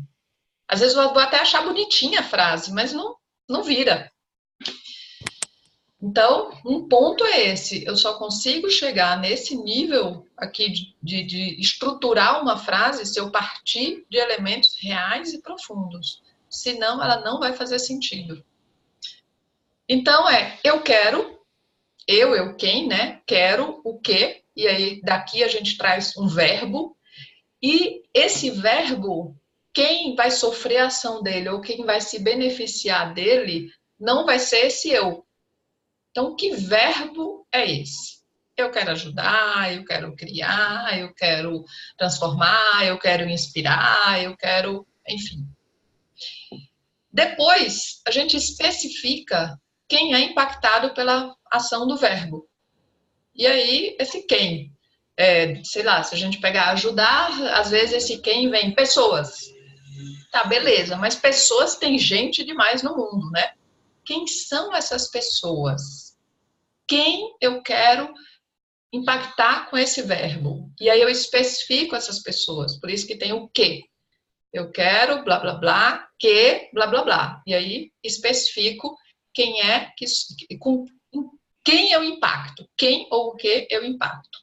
Às vezes eu vou até achar bonitinha a frase, mas não vira. Então, um ponto é esse. Eu só consigo chegar nesse nível aqui de estruturar uma frase se eu partir de elementos reais e profundos. Senão, ela não vai fazer sentido. Então, eu quero, quem, né? Quero o quê? E aí, daqui a gente traz um verbo. E esse verbo, quem vai sofrer a ação dele ou quem vai se beneficiar dele, não vai ser esse eu. Então, que verbo é esse? Eu quero ajudar, eu quero criar, eu quero transformar, eu quero inspirar, eu quero... Enfim. Depois, a gente especifica quem é impactado pela ação do verbo. E aí, esse quem? Sei lá, se a gente pegar ajudar, às vezes esse quem vem pessoas. Tá, beleza, mas pessoas tem gente demais no mundo, né? Quem são essas pessoas? Quem eu quero impactar com esse verbo? E aí eu especifico essas pessoas, por isso que tem o que. Eu quero blá, blá, blá, que blá, blá, blá. E aí especifico quem é, com quem eu impacto, quem ou o que eu impacto.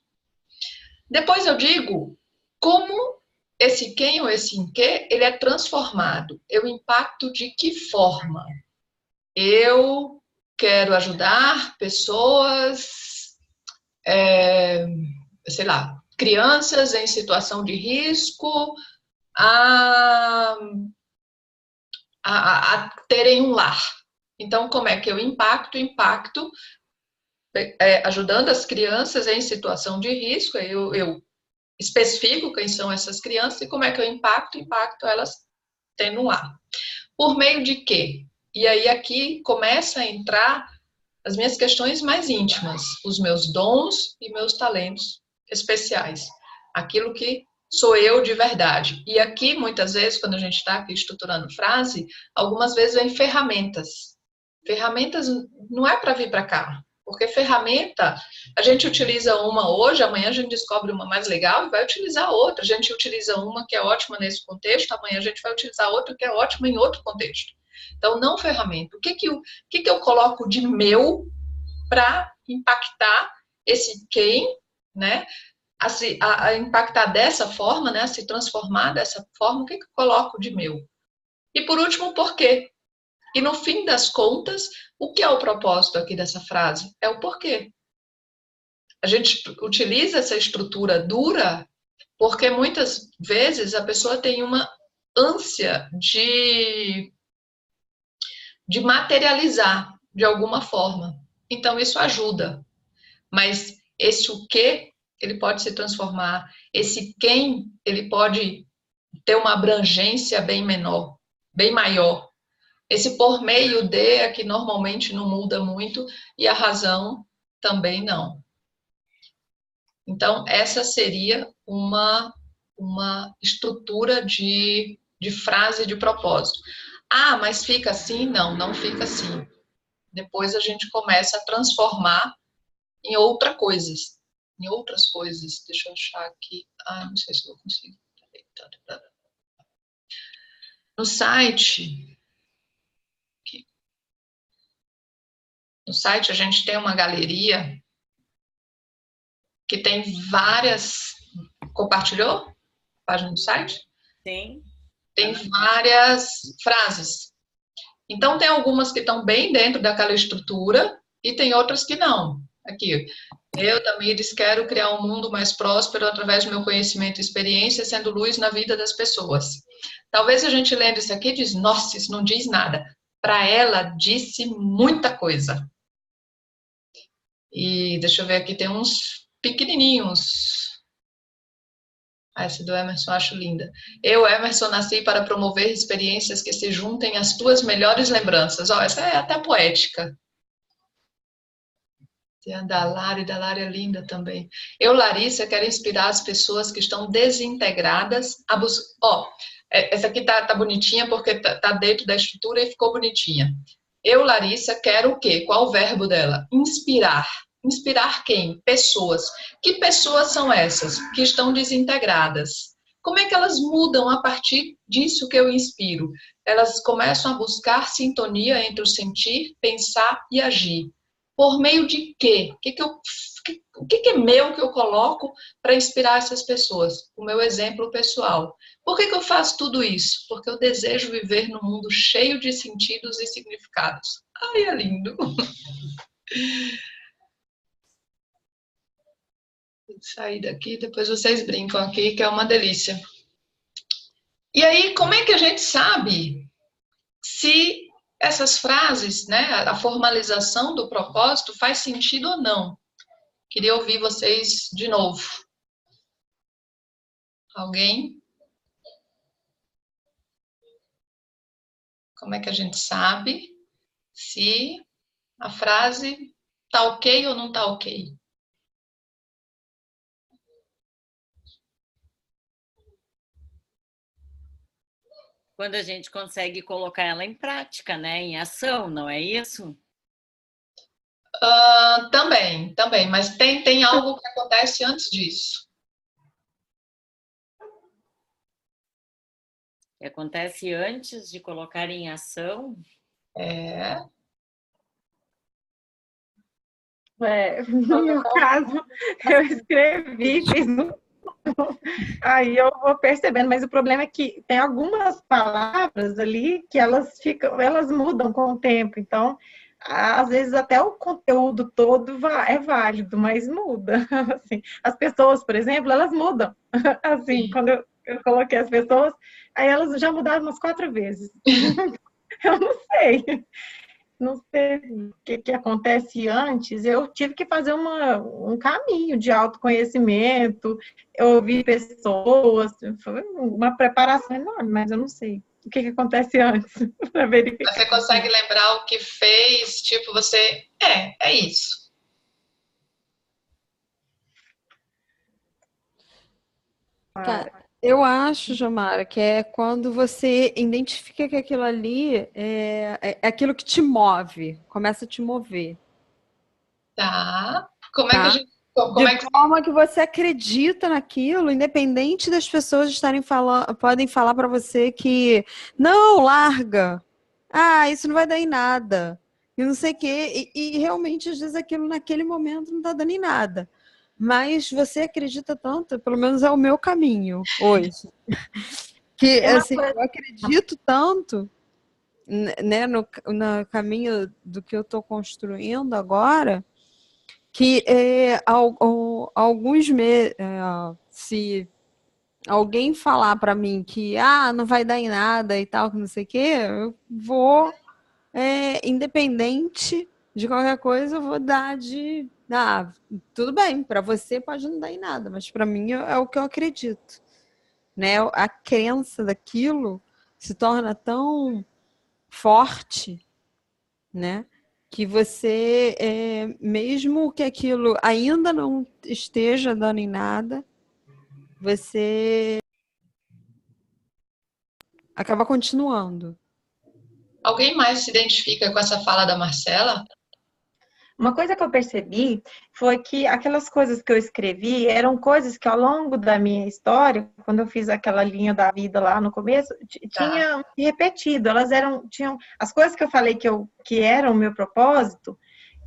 Depois eu digo como esse quem ou esse em que ele é transformado. Eu impacto de que forma? Eu quero ajudar pessoas, sei lá, crianças em situação de risco a terem um lar. Então, como é que eu impacto? Impacto ajudando as crianças em situação de risco, eu especifico quem são essas crianças e como é que eu impacto? Impacto elas tendo um lar. Por meio de quê? E aí aqui começa a entrar as minhas questões mais íntimas, os meus dons e meus talentos especiais, aquilo que sou eu de verdade. E aqui, muitas vezes, quando a gente está aqui estruturando frase, algumas vezes vem ferramentas. Ferramentas não é para vir para cá, porque ferramenta, a gente utiliza uma hoje, amanhã a gente descobre uma mais legal e vai utilizar outra. A gente utiliza uma que é ótima nesse contexto, amanhã a gente vai utilizar outra que é ótima em outro contexto. Então, não ferramenta. O que eu coloco de meu para impactar esse quem, né? A impactar dessa forma, né? A se transformar dessa forma, o que eu coloco de meu? E por último, por quê? E no fim das contas, o que é o propósito aqui dessa frase? É o porquê. A gente utiliza essa estrutura dura porque muitas vezes a pessoa tem uma ânsia de materializar de alguma forma. Então, isso ajuda. Mas esse o quê, ele pode se transformar. Esse quem, ele pode ter uma abrangência bem menor, bem maior. Esse por meio de é que normalmente não muda muito e a razão também não. Então, essa seria uma estrutura de frase de propósito. Ah, mas fica assim? Não, não fica assim. Depois a gente começa a transformar em outras coisas. Em outras coisas. Deixa eu achar aqui. Ah, não sei se eu consigo. No site... Aqui. No site a gente tem uma galeria que tem várias... Compartilhou a página do site? Sim. Tem várias frases. Então, tem algumas que estão bem dentro daquela estrutura e tem outras que não. Aqui, eu, Tamires, quero criar um mundo mais próspero através do meu conhecimento e experiência, sendo luz na vida das pessoas. Talvez a gente lendo isso aqui diz, nossa, isso não diz nada. Para ela, disse muita coisa. E deixa eu ver aqui, tem uns pequenininhos. Essa do Emerson eu acho linda. Eu, Emerson, nasci para promover experiências que se juntem às tuas melhores lembranças. Ó, essa é até poética. Tem a da Lara é linda também. Eu, Larissa, quero inspirar as pessoas que estão desintegradas a buscar... Ó, essa aqui tá bonitinha porque tá dentro da estrutura e ficou bonitinha. Eu, Larissa, quero o quê? Qual o verbo dela? Inspirar. Inspirar quem? Pessoas. Que pessoas são essas que estão desintegradas? Como é que elas mudam a partir disso que eu inspiro? Elas começam a buscar sintonia entre o sentir, pensar e agir. Por meio de quê? O que é meu que eu coloco para inspirar essas pessoas? O meu exemplo pessoal. Por que eu faço tudo isso? Porque eu desejo viver num mundo cheio de sentidos e significados. Ai, é lindo! Vou sair daqui, depois vocês brincam aqui, que é uma delícia. E aí, como é que a gente sabe se essas frases, né, a formalização do propósito faz sentido ou não? Queria ouvir vocês de novo. Alguém? Como é que a gente sabe se a frase tá ok ou não tá ok? Quando a gente consegue colocar ela em prática, né? Em ação, não é isso? Também, mas tem algo que acontece antes disso. Que acontece antes de colocar em ação? No meu caso, eu escrevi, fiz aí eu vou percebendo, mas o problema é que tem algumas palavras ali que elas mudam com o tempo, então Às vezes até o conteúdo todo é válido, mas muda. Assim, as pessoas, por exemplo, elas mudam. Assim, quando eu coloquei as pessoas, aí elas já mudaram umas 4 vezes. Eu não sei. Não sei o que acontece antes. Eu tive que fazer um caminho de autoconhecimento, eu ouvi pessoas, foi uma preparação enorme, mas eu não sei o que acontece antes para verificar. Você consegue lembrar o que fez? Tipo, você... É isso. Cara, eu acho, Jomara, que é quando você identifica que aquilo ali é aquilo que te move, começa a te mover. Tá. Como é que Tá? a gente... Como é que... De forma que você acredita naquilo, independente das pessoas estarem falando, podem falar para você que não, larga. Ah, isso não vai dar em nada. E não sei o quê. E realmente, às vezes, aquilo naquele momento não está dando em nada. Mas você acredita tanto, pelo menos é o meu caminho hoje. Que, assim, eu acredito tanto, né, no caminho do que eu estou construindo agora, que alguns meses, se alguém falar para mim que não vai dar em nada e tal, que não sei o quê, eu vou, independente de qualquer coisa, eu vou dar de... tudo bem, para você pode não dar em nada, mas para mim é o que eu acredito. Né? A crença daquilo se torna tão forte, né? Que você, mesmo que aquilo ainda não esteja dando em nada, você acaba continuando. Alguém mais se identifica com essa fala da Marcela? Uma coisa que eu percebi foi que aquelas coisas que eu escrevi eram coisas que ao longo da minha história, quando eu fiz aquela linha da vida lá no começo, tinha repetido. Elas tinham as coisas que eu falei que eram o meu propósito,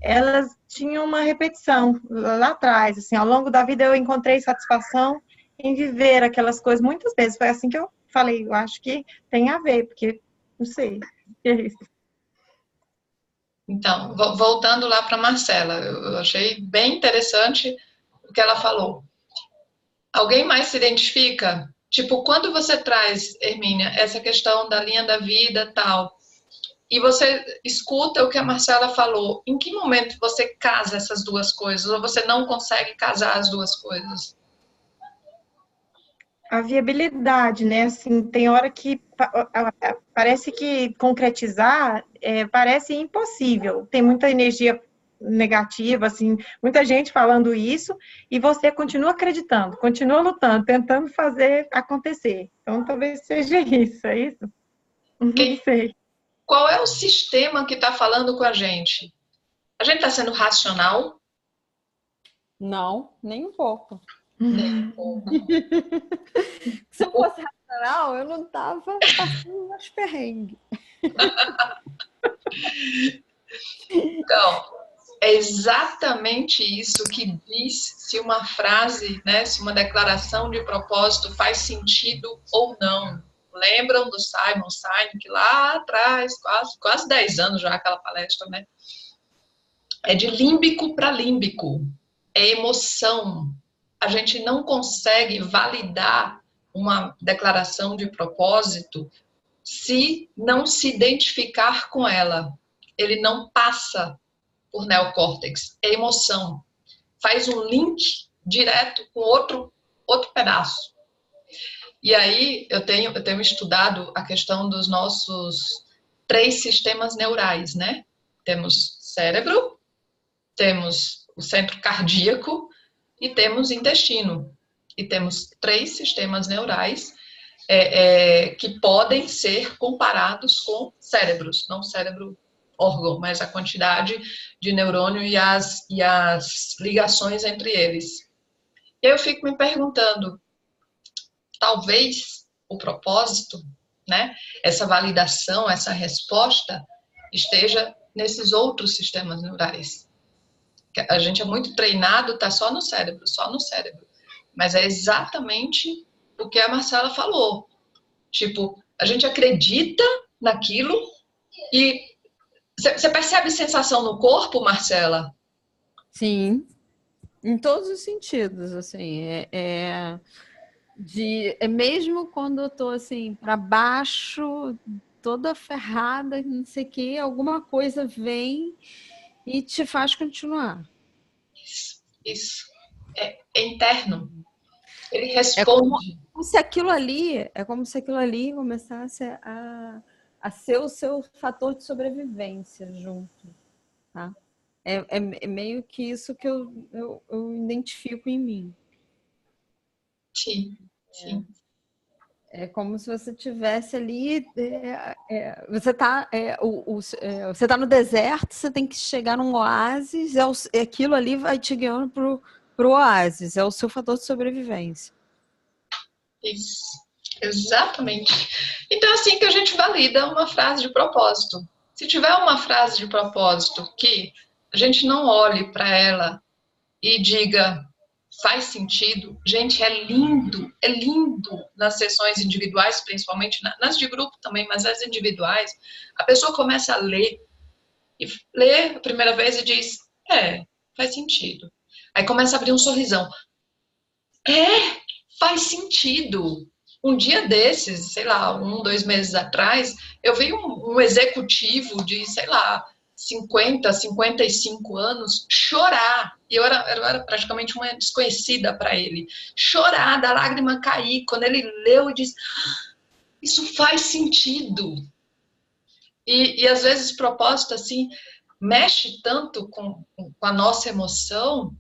elas tinham uma repetição lá atrás. Assim, ao longo da vida eu encontrei satisfação em viver aquelas coisas muitas vezes. Foi assim que eu falei, eu acho que tem a ver, porque não sei. É isso. Então, voltando lá para Marcela, eu achei bem interessante o que ela falou. Alguém mais se identifica? Tipo, quando você traz, Hermínia, essa questão da linha da vida tal, e você escuta o que a Marcela falou, em que momento você casa essas duas coisas? Ou você não consegue casar as duas coisas? A viabilidade, né? Assim, tem hora que parece que concretizar parece impossível. Tem muita energia negativa, assim, muita gente falando isso, e você continua acreditando, continua lutando, tentando fazer acontecer. Então, talvez seja isso, é isso? Não sei. Qual é o sistema que está falando com a gente? A gente está sendo racional? Não, nem um pouco. Nem um pouco. Se eu fosse racional, eu não estava passando mais perrengue. Então, é exatamente isso que diz se uma frase, né, se uma declaração de propósito faz sentido ou não. Lembram do Simon Sinek lá atrás, quase 10 anos já aquela palestra, né? É de límbico para límbico. É emoção. A gente não consegue validar uma declaração de propósito se não se identificar com ela. Ele não passa por neocórtex. É emoção. Faz um link direto com outro pedaço. E aí eu tenho estudado a questão dos nossos 3 sistemas neurais, né? Temos cérebro, temos o centro cardíaco e temos intestino. E temos 3 sistemas neurais que podem ser comparados com cérebros, não cérebro órgão, mas a quantidade de neurônio e as ligações entre eles. E eu fico me perguntando, talvez o propósito, né, essa validação, essa resposta, esteja nesses outros sistemas neurais. A gente é muito treinado, tá só no cérebro. Mas é exatamente o que a Marcela falou. Tipo, a gente acredita naquilo e Você percebe sensação no corpo, Marcela? Sim, em todos os sentidos, assim, mesmo quando eu tô assim para baixo, toda ferrada, não sei o que, alguma coisa vem e te faz continuar. Isso. É interno. Ele É responde. como se aquilo ali começasse a ser o seu fator de sobrevivência junto, tá? É meio que isso que eu identifico em mim. Sim, sim. É como se você tivesse ali, você tá no deserto, você tem que chegar num oásis, aquilo ali vai te guiando pro oásis, é o seu fator de sobrevivência. Isso. Exatamente. Então, assim que a gente valida uma frase de propósito. Se tiver uma frase de propósito que a gente não olhe para ela e diga faz sentido, gente, é lindo nas sessões individuais, principalmente nas de grupo também, mas as individuais, a pessoa começa a ler e lê a primeira vez e diz, faz sentido. Aí começa a abrir um sorrisão. Faz sentido. Um dia desses, sei lá, 2 meses atrás, eu vi um executivo de, sei lá, 50, 55 anos chorar. E eu era praticamente uma desconhecida para ele. Chorar, da lágrima cair. Quando ele leu e disse, isso faz sentido. E às vezes propósito assim mexe tanto com a nossa emoção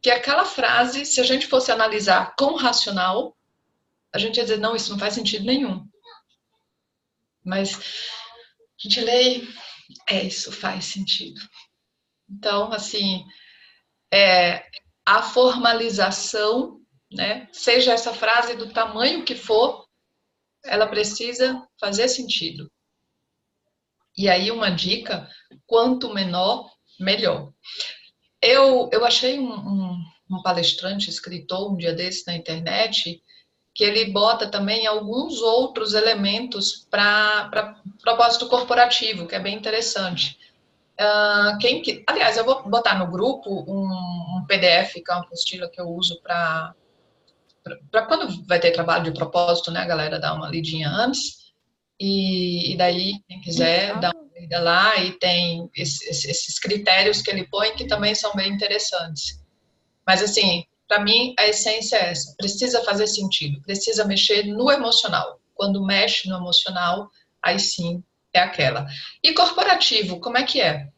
que aquela frase, se a gente fosse analisar com racional, a gente ia dizer, não, isso não faz sentido nenhum. Mas a gente lê, isso faz sentido. Então, assim, a formalização, né, seja essa frase do tamanho que for, ela precisa fazer sentido. E aí uma dica, quanto menor, melhor. Eu achei um palestrante, escritor, um dia desse na internet, que ele bota também alguns outros elementos para propósito corporativo, que é bem interessante. Aliás, eu vou botar no grupo um PDF, que é uma apostila que eu uso para quando vai ter trabalho de propósito, né, a galera dá uma lidinha antes. E daí, quem quiser, dá uma lida lá e tem esses critérios que ele põe que também são bem interessantes. Mas, assim, para mim, a essência é essa. Precisa fazer sentido, precisa mexer no emocional. Quando mexe no emocional, aí sim é aquela. E corporativo, como é que é?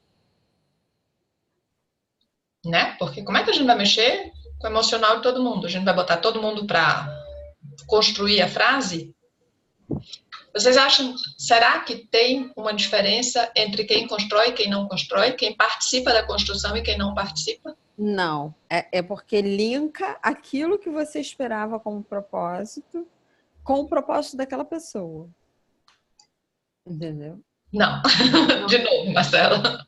Né? Porque como é que a gente vai mexer com o emocional de todo mundo? A gente vai botar todo mundo para construir a frase? Vocês acham, será que tem uma diferença entre quem constrói e quem não constrói? Quem participa da construção e quem não participa? Não, é porque linka aquilo que você esperava como propósito com o propósito daquela pessoa. Entendeu? Não. De novo, Marcela.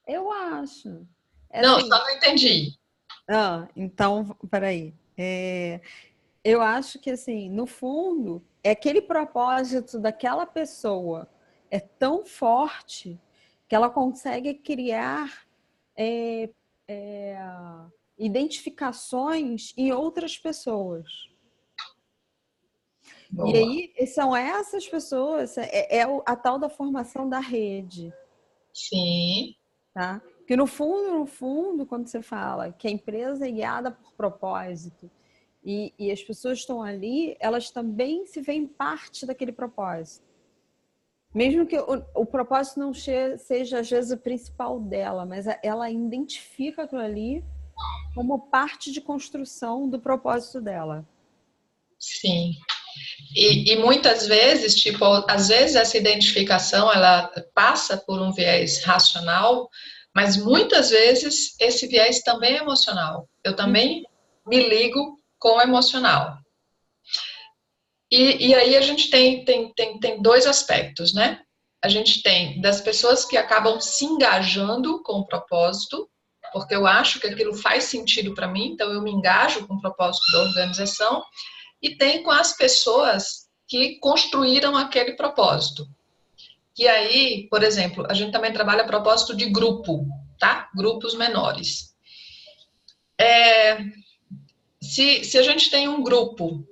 Eu acho. Não, assim, só não entendi. Então, peraí. Eu acho que, assim, no fundo, aquele propósito daquela pessoa é tão forte que ela consegue criar identificações em outras pessoas. Boa. E aí, são essas pessoas, a tal da formação da rede. Sim. Tá? Porque no fundo, quando você fala que a empresa é guiada por propósito e as pessoas estão ali, elas também se veem parte daquele propósito. Mesmo que o propósito não seja, às vezes, o principal dela, mas ela identifica aquilo ali como parte de construção do propósito dela. Sim. E muitas vezes, tipo, às vezes essa identificação, ela passa por um viés racional, mas muitas vezes esse viés também é emocional. Eu também me ligo com o emocional. E aí a gente tem 2 aspectos, né? A gente tem das pessoas que acabam se engajando com o propósito, porque eu acho que aquilo faz sentido para mim, então eu me engajo com o propósito da organização, e tem com as pessoas que construíram aquele propósito. E aí, por exemplo, a gente também trabalha a propósito de grupo, tá? Grupos menores. Se a gente tem um grupo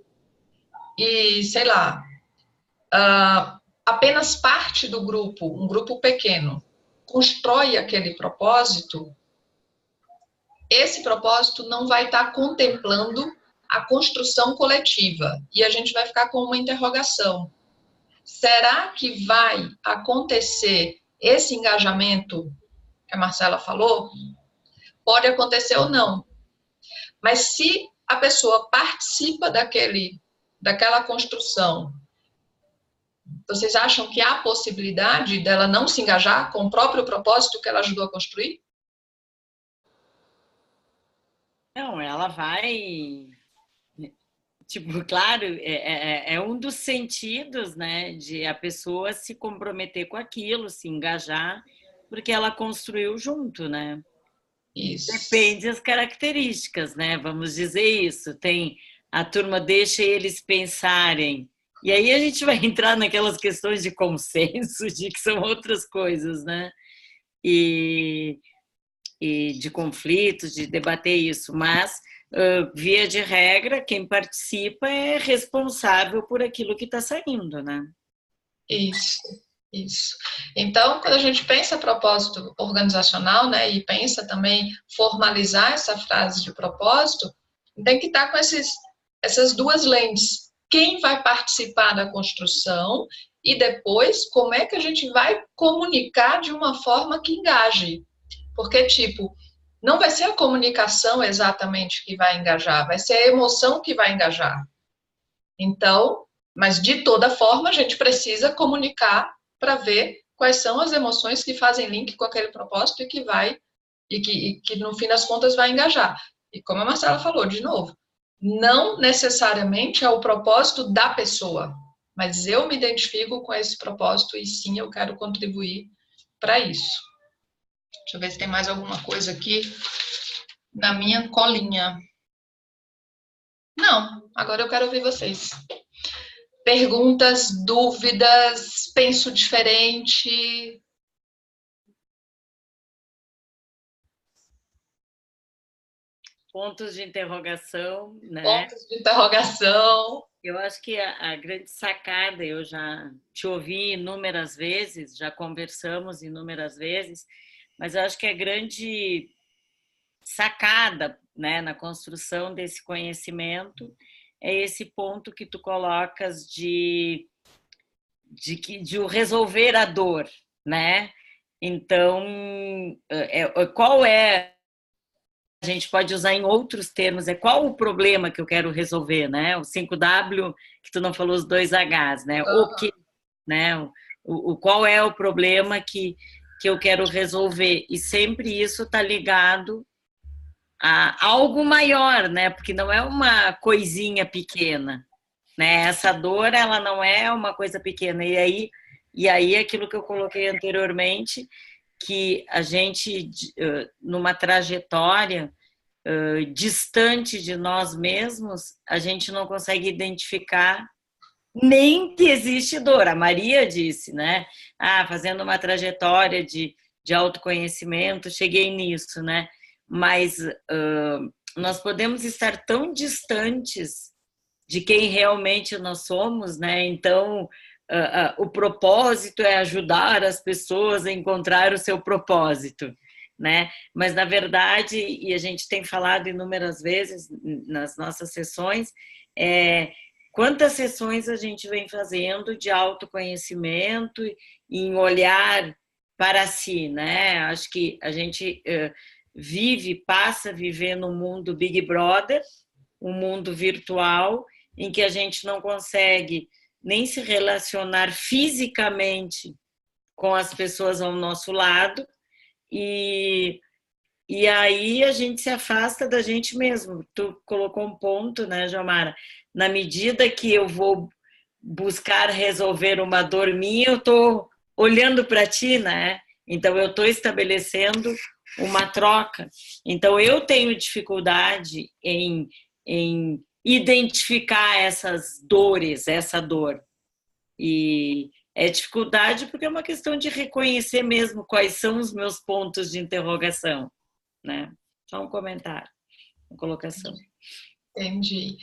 e, sei lá, apenas parte do grupo, um grupo pequeno, constrói aquele propósito, esse propósito não vai estar contemplando a construção coletiva. E a gente vai ficar com uma interrogação. Será que vai acontecer esse engajamento que a Marcela falou? Pode acontecer ou não. Mas se a pessoa participa daquela construção, vocês acham que há possibilidade dela não se engajar com o próprio propósito que ela ajudou a construir? Não, ela vai... Tipo, claro, é um dos sentidos, né, de a pessoa se comprometer com aquilo, se engajar, porque ela construiu junto, né? Isso. Depende das características, né? Vamos dizer isso. Tem a turma deixa eles pensarem. E aí a gente vai entrar naquelas questões de consenso, de que são outras coisas, né? E de conflitos, de debater isso, mas via de regra, quem participa é responsável por aquilo que está saindo, né? Isso. Então, quando a gente pensa propósito organizacional, né, e pensa também formalizar essa frase de propósito, tem que estar com essas duas lentes. Quem vai participar da construção e depois como é que a gente vai comunicar de uma forma que engaje. Porque, tipo, não vai ser a comunicação exatamente que vai engajar, vai ser a emoção que vai engajar. Então, mas de toda forma, a gente precisa comunicar para ver quais são as emoções que fazem link com aquele propósito e que no fim das contas vai engajar. E como a Marcela falou, de novo, não necessariamente é o propósito da pessoa, mas eu me identifico com esse propósito e sim, eu quero contribuir para isso. Deixa eu ver se tem mais alguma coisa aqui na minha colinha. Não, agora eu quero ouvir vocês. Perguntas, dúvidas, penso diferente. Pontos de interrogação, né? Pontos de interrogação. Eu acho que a grande sacada, eu já te ouvi inúmeras vezes, já conversamos inúmeras vezes, mas eu acho que a grande sacada, né, na construção desse conhecimento é esse ponto que tu colocas de o resolver a dor, né? Então, qual é, a gente pode usar em outros termos, qual o problema que eu quero resolver, né? O 5W, que tu não falou os 2 Hs, né? O que, né? Qual é o problema que eu quero resolver? E sempre isso está ligado a algo maior, né? Porque não é uma coisinha pequena, né? Essa dor, ela não é uma coisa pequena. E aí aquilo que eu coloquei anteriormente, que a gente, numa trajetória distante de nós mesmos, a gente não consegue identificar nem que existe dor. A Maria disse, né? Fazendo uma trajetória de autoconhecimento, cheguei nisso, né? Mas nós podemos estar tão distantes de quem realmente nós somos, né? Então, o propósito é ajudar as pessoas a encontrar o seu propósito, né? Mas, na verdade, e a gente tem falado inúmeras vezes nas nossas sessões, quantas sessões a gente vem fazendo de autoconhecimento em olhar para si, né? Acho que a gente passa a viver num mundo Big Brother, um mundo virtual, em que a gente não consegue nem se relacionar fisicamente com as pessoas ao nosso lado, e aí a gente se afasta da gente mesmo. Tu colocou um ponto, né, Jomara? Na medida que eu vou buscar resolver uma dor minha, eu estou olhando para ti, né? Então, eu estou estabelecendo uma troca. Então, eu tenho dificuldade em identificar essas dores, essa dor. E É dificuldade porque é uma questão de reconhecer mesmo quais são os meus pontos de interrogação, né? Só um comentário, uma colocação. Entendi.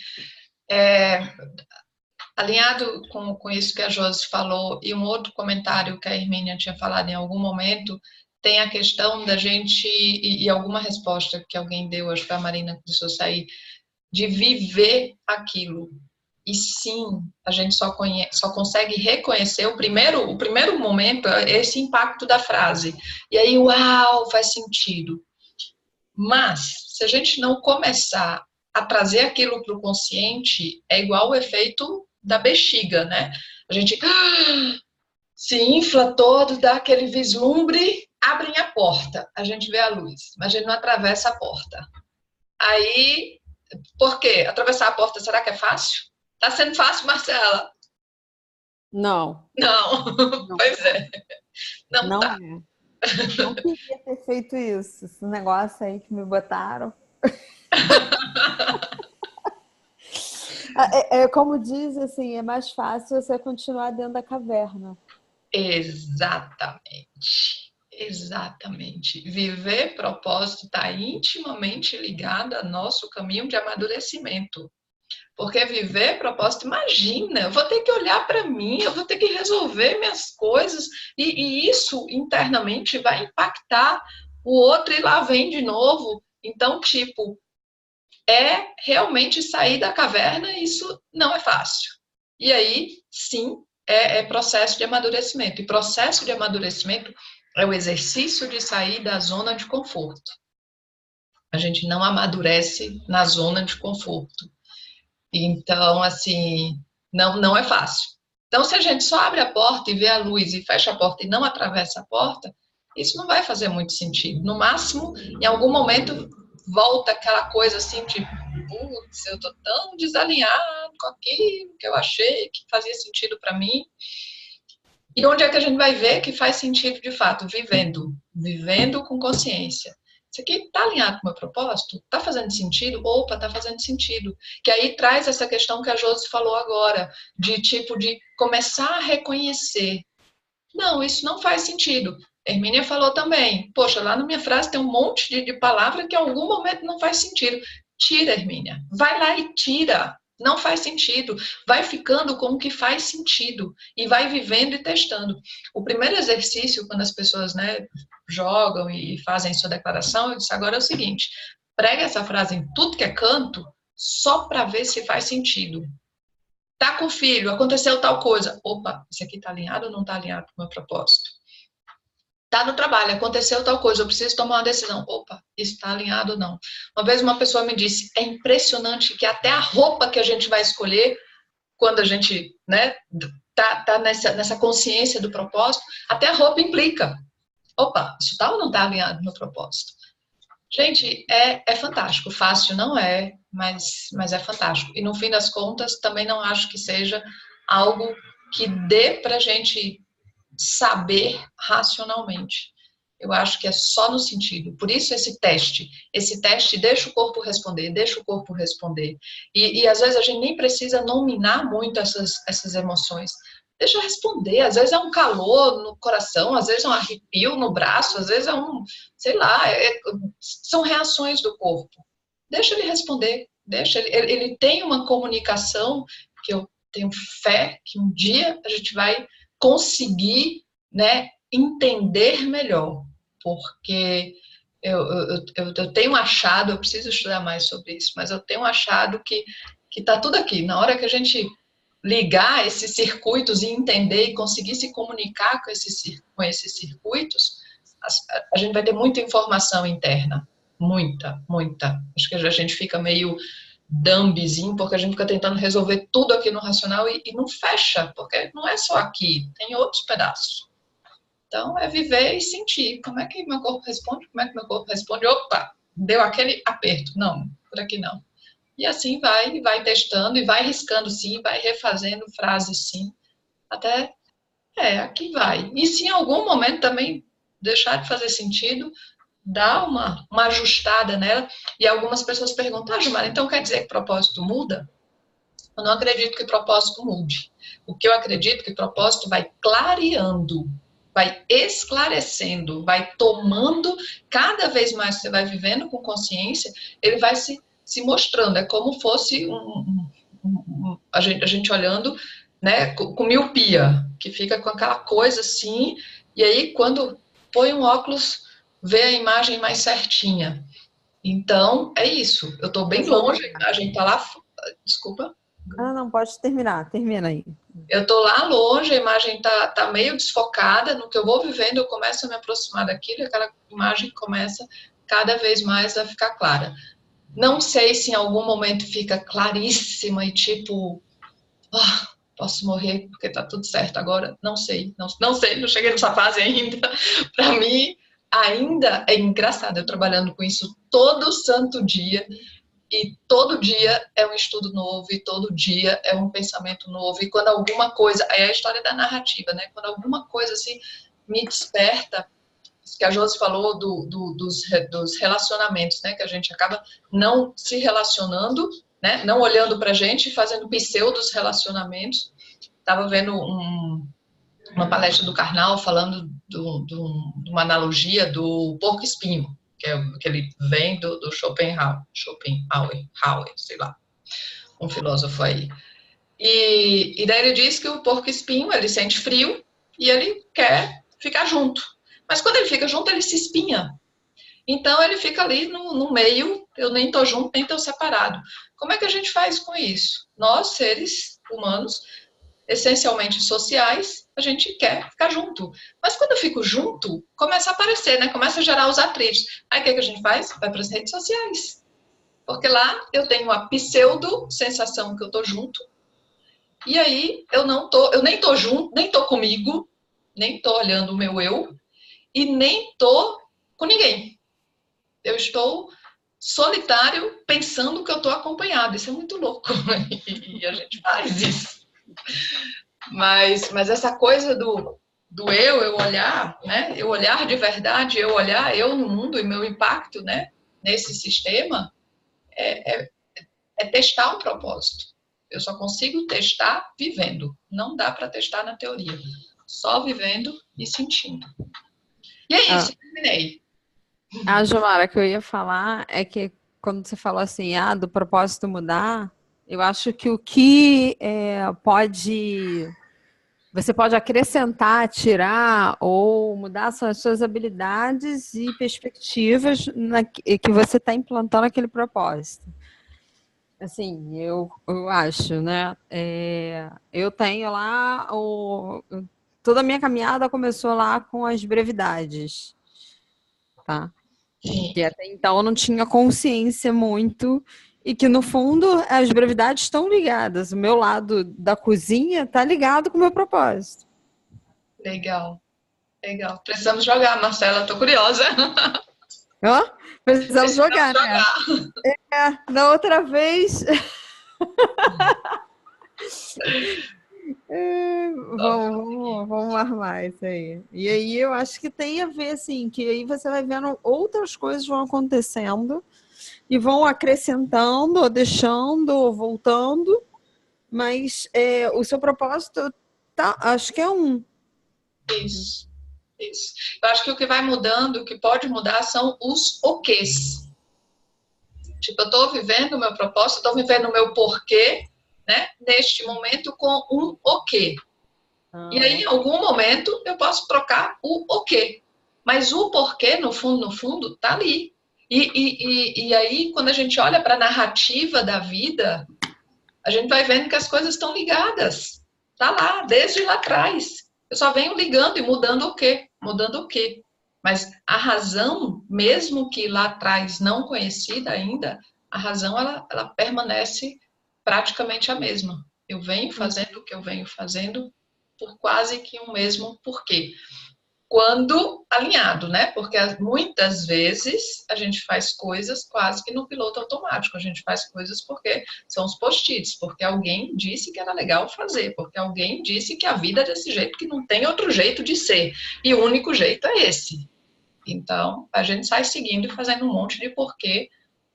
Alinhado com isso que a Josi falou, e um outro comentário que a Hermínia tinha falado em algum momento, tem a questão da gente, e alguma resposta que alguém deu, acho que foi a Marina que precisou sair, de viver aquilo. E sim, a gente só consegue reconhecer o primeiro momento, esse impacto da frase. E aí, uau, faz sentido. Mas, se a gente não começar a trazer aquilo para o consciente, é igual o efeito da bexiga, né? A gente se infla todo, dá aquele vislumbre, abrem a porta, a gente vê a luz, mas a gente não atravessa a porta. Aí, por quê? Atravessar a porta, será que é fácil? Tá sendo fácil, Marcela? Não. Não. Pois é. Não tá. Não queria ter feito isso. Esse negócio aí que me botaram. Como diz, assim, é mais fácil você continuar dentro da caverna. Exatamente. Viver propósito está intimamente ligado ao nosso caminho de amadurecimento. Porque viver propósito, imagina, eu vou ter que olhar para mim, eu vou ter que resolver minhas coisas, e isso internamente vai impactar o outro e lá vem de novo. Então, tipo, é realmente sair da caverna, isso não é fácil. E aí, sim, é processo de amadurecimento. E processo de amadurecimento é o exercício de sair da zona de conforto. A gente não amadurece na zona de conforto. Então, assim, não é fácil. Então, se a gente só abre a porta e vê a luz e fecha a porta e não atravessa a porta, isso não vai fazer muito sentido. No máximo, em algum momento, volta aquela coisa assim de, putz, eu tô tão desalinhado com aquilo que eu achei que fazia sentido para mim. E onde é que a gente vai ver que faz sentido de fato? Vivendo com consciência. Isso aqui está alinhado com o meu propósito? Está fazendo sentido? Opa, está fazendo sentido. Que aí traz essa questão que a Josi falou agora, de tipo de começar a reconhecer. Não, isso não faz sentido. Hermínia falou também, poxa, lá na minha frase tem um monte de palavra que em algum momento não faz sentido. Tira, Hermínia. Vai lá e tira. Não faz sentido. Vai ficando com o que faz sentido. E vai vivendo e testando. O primeiro exercício, quando as pessoas, né, jogam e fazem sua declaração, eu disse, agora é o seguinte, prega essa frase em tudo que é canto, só para ver se faz sentido. Tá com o filho, aconteceu tal coisa. Opa, isso aqui tá alinhado ou não tá alinhado com o meu propósito? Tá no trabalho, aconteceu tal coisa, eu preciso tomar uma decisão. Opa, isso tá alinhado ou não? Uma vez uma pessoa me disse, é impressionante que até a roupa que a gente vai escolher, quando a gente, né, tá nessa consciência do propósito, até a roupa implica. Opa, isso tá ou não tá alinhado no meu propósito? Gente, é fantástico. Fácil não é, mas é fantástico. E no fim das contas, também não acho que seja algo que dê pra gente saber racionalmente. Eu acho que é só no sentido. Por isso esse teste deixa o corpo responder, E às vezes a gente nem precisa nominar muito essas emoções. Deixa eu responder. Às vezes é um calor no coração, às vezes é um arrepio no braço, às vezes é sei lá, são reações do corpo. Deixa ele responder. Ele tem uma comunicação que eu tenho fé que um dia a gente vai conseguir, né, entender melhor. Porque eu tenho achado, eu preciso estudar mais sobre isso, mas eu tenho achado que está tudo aqui. Na hora que a gente ligar esses circuitos e entender e conseguir se comunicar com esses circuitos, a gente vai ter muita informação interna. Muita. Acho que a gente fica meio dumbzinho, porque a gente fica tentando resolver tudo aqui no racional e não fecha, porque não é só aqui, tem outros pedaços. Então, é viver e sentir. Como é que meu corpo responde? Opa, deu aquele aperto. Não, por aqui não. E assim vai testando e vai riscando sim, vai refazendo frases sim, até, aqui vai. E se em algum momento também deixar de fazer sentido, dá uma ajustada nela. E algumas pessoas perguntam, Gilmar, então quer dizer que o propósito muda? Eu não acredito que propósito mude. O que eu acredito é que propósito vai clareando, vai esclarecendo, vai tomando, cada vez mais você vai vivendo com consciência, ele vai se mostrando. É como fosse a gente olhando, né, com miopia, que fica com aquela coisa assim, e aí quando põe um óculos, vê a imagem mais certinha. Então, é isso. Eu estou bem longe, a imagem está lá. Desculpa. Ah, não, pode terminar. Termina aí. Eu estou lá longe, a imagem tá meio desfocada. No que eu vou vivendo, eu começo a me aproximar daquilo e aquela imagem começa cada vez mais a ficar clara. Não sei se em algum momento fica claríssima e tipo, posso morrer porque tá tudo certo agora. Não sei, não sei, não cheguei nessa fase ainda. Para mim, ainda é engraçado eu trabalhando com isso todo santo dia. E todo dia é um estudo novo, e todo dia é um pensamento novo. E quando alguma coisa... Aí é a história da narrativa, né? Quando alguma coisa assim me desperta, que a Josi falou dos relacionamentos, né? Que a gente acaba não se relacionando, né? Não olhando pra gente e fazendo pseudos relacionamentos. Estava vendo uma palestra do Karnal falando de uma analogia do porco-espinho, que ele vem do Schopenhauer, sei lá, um filósofo aí. E daí ele diz que o porco-espinho, ele sente frio e ele quer ficar junto. Mas quando ele fica junto, ele se espinha. Então ele fica ali no meio, eu nem tô junto, nem tô separado. Como é que a gente faz com isso? Nós, seres humanos, essencialmente sociais, a gente quer ficar junto. Mas quando eu fico junto, começa a aparecer, né? Começa a gerar os atritos. Aí o que a gente faz? Vai para as redes sociais. Porque lá eu tenho uma pseudo sensação que eu tô junto. E aí eu nem tô junto, nem tô comigo, nem tô olhando o meu eu e nem tô com ninguém. Eu estou solitário pensando que eu tô acompanhado. Isso é muito louco. E a gente faz isso. Mas essa coisa do eu olhar, né? Eu olhar de verdade, eu olhar eu no mundo e meu impacto, né? Nesse sistema é testar um propósito. Eu só consigo testar vivendo. Não dá para testar na teoria. Só vivendo e sentindo. E é isso, terminei. Jomara, que eu ia falar é que quando você falou assim, do propósito mudar, eu acho que o que você pode acrescentar, tirar ou mudar são as suas habilidades e perspectivas que você está implantando aquele propósito. Assim, eu acho, né? Eu tenho lá toda a minha caminhada começou lá com as brevidades, tá? Que até então eu não tinha consciência muito e que, no fundo, as brevidades estão ligadas. O meu lado da cozinha está ligado com o meu propósito. Legal. Precisamos jogar, Marcela, tô curiosa. Precisamos jogar, né? Na outra vez... Vamos armar isso aí. E aí eu acho que tem a ver, assim, que aí você vai vendo outras coisas vão acontecendo e vão acrescentando, ou deixando, ou voltando, mas o seu propósito, acho que é um. Isso. Eu acho que o que vai mudando, o que pode mudar são os quês. Tipo, eu estou vivendo o meu propósito, estou vivendo o meu porquê, né? Neste momento com um quê. E aí, em algum momento, eu posso trocar o quê. Mas o porquê, no fundo, tá ali. E aí, quando a gente olha para a narrativa da vida, a gente vai vendo que as coisas estão ligadas. Tá lá, desde lá atrás. Eu só venho ligando e mudando o quê? Mas a razão, mesmo que lá atrás não conhecida ainda, a razão ela permanece praticamente a mesma. Eu venho fazendo o que eu venho fazendo por quase que um mesmo porquê. Quando alinhado, né? Porque muitas vezes a gente faz coisas quase que no piloto automático. A gente faz coisas porque são os post-its, porque alguém disse que era legal fazer, porque alguém disse que a vida é desse jeito, que não tem outro jeito de ser. E o único jeito é esse. Então, a gente sai seguindo e fazendo um monte de porquê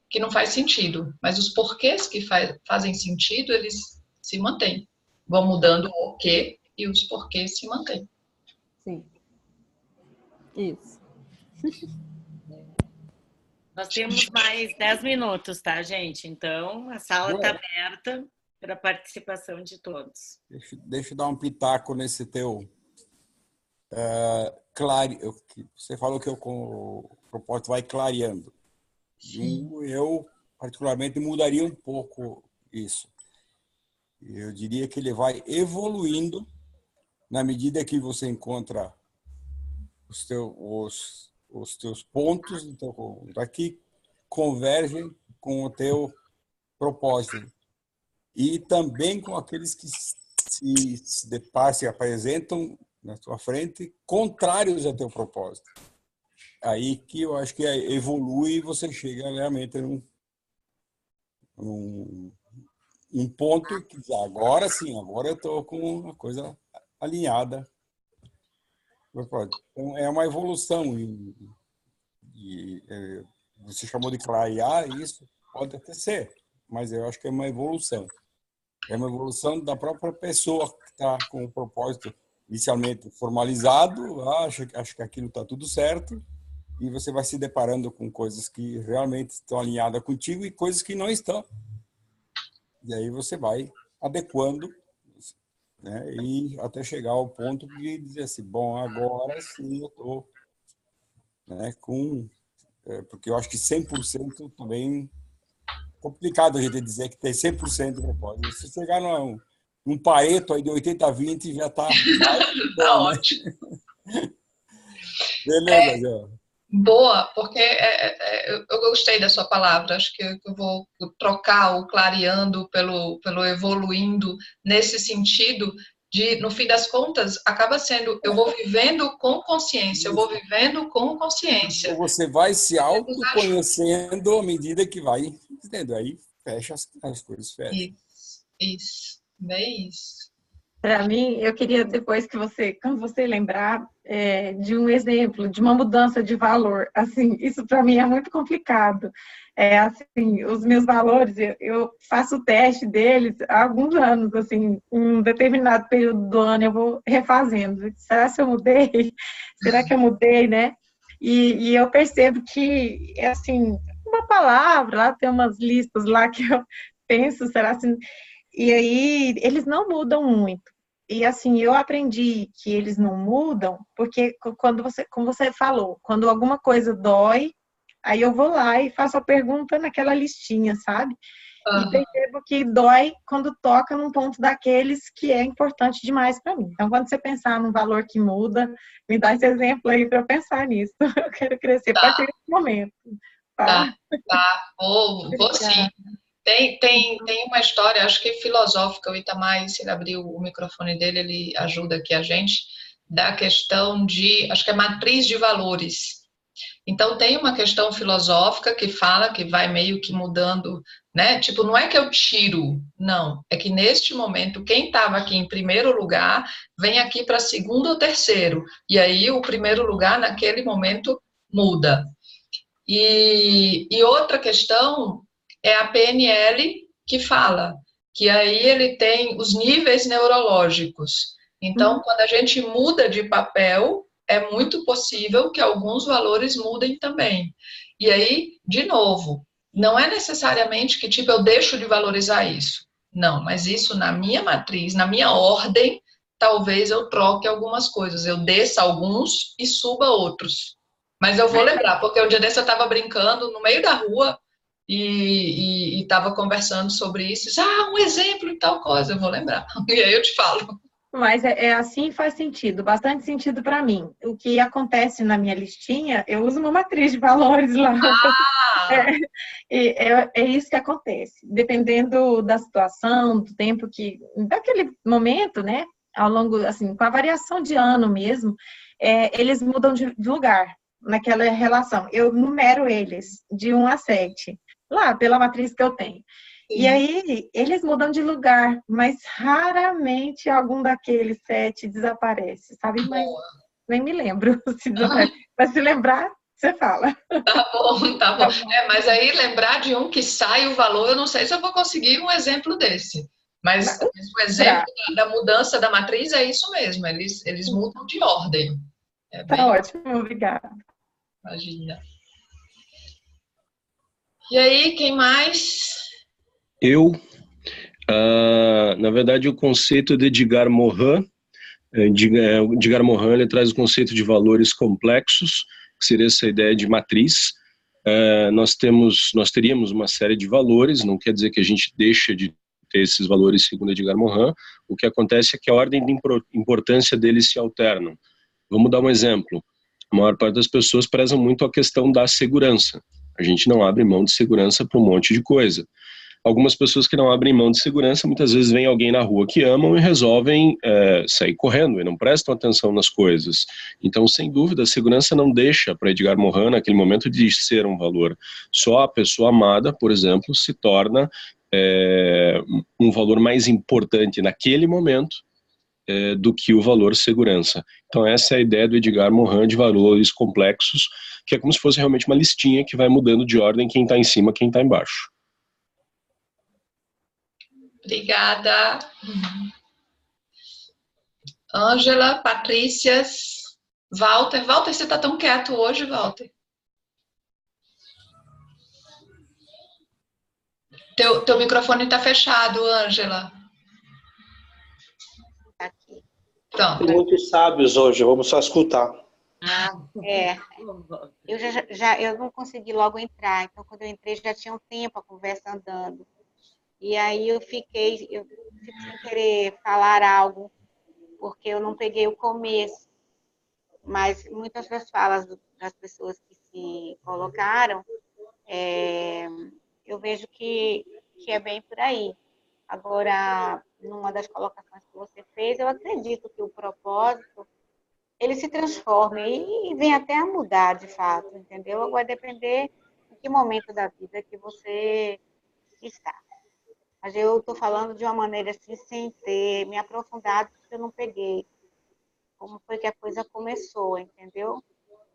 que não faz sentido. Mas os porquês que fazem sentido, eles se mantêm. Vão mudando o quê e os porquês se mantêm. Sim. Isso. Nós temos mais 10 minutos, tá, gente? Então, a sala está aberta para a participação de todos. Deixa eu dar um pitaco nesse teu... Você falou que o propósito vai clareando. Eu, particularmente, mudaria um pouco isso. Eu diria que ele vai evoluindo na medida que você encontra os teus pontos, então, daqui convergem com o teu propósito. E também com aqueles que se apresentam na tua frente contrários ao teu propósito. Aí que eu acho que evolui e você chega realmente num ponto que agora sim, agora eu estou com uma coisa alinhada. Então, é uma evolução. Você chamou de clarear, isso pode até ser, mas eu acho que é uma evolução. É uma evolução da própria pessoa que está com o propósito inicialmente formalizado, acha que aquilo está tudo certo, e você vai se deparando com coisas que realmente estão alinhadas contigo e coisas que não estão. E aí você vai adequando, né, e até chegar ao ponto de dizer assim, bom, agora sim eu estou, né, porque eu acho que 100% também é complicado a gente dizer que tem 100% de propósito. Se chegar num Pareto aí de 80-20 já está... Tá ótimo. Beleza, Zé. Boa, porque eu gostei da sua palavra. Acho que eu vou trocar o clareando pelo evoluindo nesse sentido de, no fim das contas, acaba sendo eu vou vivendo com consciência, eu vou vivendo com consciência. Então você vai se autoconhecendo à medida que vai entendendo. Aí fecha as coisas, fecha. Isso, bem isso. Para mim, eu queria depois quando você lembrar de um exemplo, de uma mudança de valor, assim, isso para mim é muito complicado. Assim, os meus valores, eu faço o teste deles há alguns anos, assim, em um determinado período do ano eu vou refazendo. Será que eu mudei? Será que eu mudei, né? E eu percebo que, assim, uma palavra, lá tem umas listas lá que eu penso, será assim... E aí, eles não mudam muito. E assim, eu aprendi que eles não mudam, porque como você falou, quando alguma coisa dói, aí eu vou lá e faço a pergunta naquela listinha, sabe? E percebo que dói quando toca num ponto daqueles que é importante demais para mim. Então, quando você pensar num valor que muda, me dá esse exemplo aí para eu pensar nisso. Eu quero crescer a partir desse momento. Tá. Vou sim. Tem uma história, acho que filosófica, o Itamar, se ele abrir o microfone dele, ele ajuda aqui a gente, da questão de, acho que é matriz de valores. Então, tem uma questão filosófica que fala que vai meio que mudando, né? Tipo, não é que eu tiro, não. É que neste momento, quem estava aqui em primeiro lugar, vem aqui para segundo ou terceiro. E aí, o primeiro lugar, naquele momento, muda. E outra questão é a PNL que fala, que aí ele tem os níveis neurológicos. Então, quando a gente muda de papel, é muito possível que alguns valores mudem também. E aí, de novo, não é necessariamente que, tipo, eu deixo de valorizar isso. Não, mas isso na minha matriz, na minha ordem, talvez eu troque algumas coisas. Eu desça alguns e suba outros. Mas eu vou lembrar, porque um dia desse eu estava brincando no meio da rua e estava conversando sobre isso. Um exemplo e tal coisa, eu vou lembrar. E aí eu te falo. Mas assim faz sentido, bastante sentido para mim. O que acontece na minha listinha, eu uso uma matriz de valores lá. É isso que acontece. Dependendo da situação, do tempo daquele momento, né? Ao longo, assim, com a variação de ano mesmo, eles mudam de lugar naquela relação. Eu numero eles de 1 a 7, lá pela matriz que eu tenho. Sim. E aí, eles mudam de lugar, mas raramente algum daqueles 7 desaparece, sabe? Mas nem me lembro. Mas se lembrar, você fala. Tá bom, tá bom. Mas aí lembrar de um que sai o valor, eu não sei se eu vou conseguir um exemplo desse. Mas o exemplo da mudança da matriz é isso mesmo, eles mudam de ordem. É bem, Tá ótimo, obrigada. imagina. E aí, quem mais? Eu, na verdade, o conceito de Edgar Morin, Edgar Morin, ele traz o conceito de valores complexos, que seria essa ideia de matriz. Nós teríamos uma série de valores, não quer dizer que a gente deixa de ter esses valores segundo Edgar Morin. O que acontece é que a ordem de importância deles se alternam. Vamos dar um exemplo. A maior parte das pessoas prezam muito a questão da segurança. A gente não abre mão de segurança para um monte de coisa. Algumas pessoas que não abrem mão de segurança, muitas vezes vem alguém na rua que amam e resolvem sair correndo e não prestam atenção nas coisas. Então, sem dúvida, a segurança não deixa para Edgar Morin, naquele momento, de ser um valor. Só a pessoa amada, por exemplo, se torna um valor mais importante naquele momento do que o valor segurança. Então, essa é a ideia do Edgar Morin de valores complexos, que é como se fosse realmente uma listinha que vai mudando de ordem quem está em cima, quem está embaixo. Obrigada. Ângela, Patrícia, Walter. Walter, você está tão quieto hoje, Walter? Teu microfone está fechado, Ângela. Aqui. Pronto. Tem muitos sábios hoje, vamos só escutar. Eu não consegui logo entrar, então quando eu entrei já tinha um tempo a conversa andando. E aí eu fico sem querer falar algo, porque eu não peguei o começo. Mas muitas das falas das pessoas que se colocaram, eu vejo que é bem por aí. Agora, numa das colocações que você fez, eu acredito que o propósito, ele se transforma e vem até a mudar, de fato, entendeu? Agora, vai depender em que momento da vida que você está. Mas eu estou falando de uma maneira assim, sem ter me aprofundado, porque eu não peguei como foi que a coisa começou, entendeu?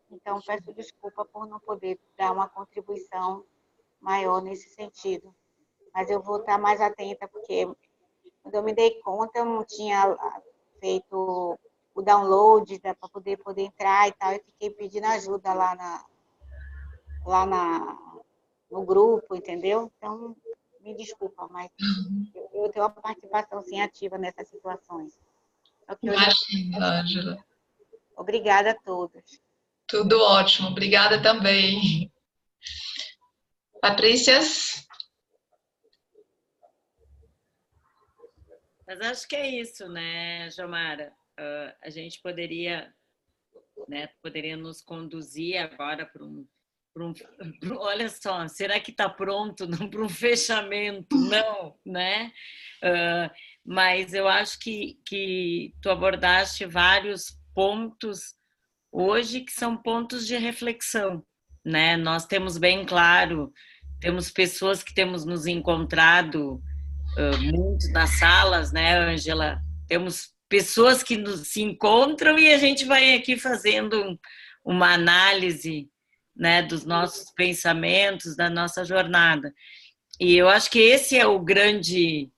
Então, peço desculpa por não poder dar uma contribuição maior nesse sentido. Mas eu vou estar mais atenta, porque quando eu me dei conta, eu não tinha feito o download para poder entrar e tal, eu fiquei pedindo ajuda no grupo, entendeu? Então, me desculpa, mas eu tenho uma participação, sim, ativa nessas situações. Imagina, Ângela. Obrigada a todos. Tudo ótimo, obrigada também. Patrícia? Mas acho que é isso, né, Jomara? A gente poderia nos conduzir agora para olha só, será que está pronto? Não para um fechamento, não, né? Mas eu acho que tu abordaste vários pontos hoje que são pontos de reflexão, né? Nós temos bem claro, temos pessoas que temos nos encontrado muito nas salas, né, Ângela? Temos pessoas que se encontram e a gente vai aqui fazendo uma análise, né, dos nossos pensamentos, da nossa jornada. E eu acho que esse é o grande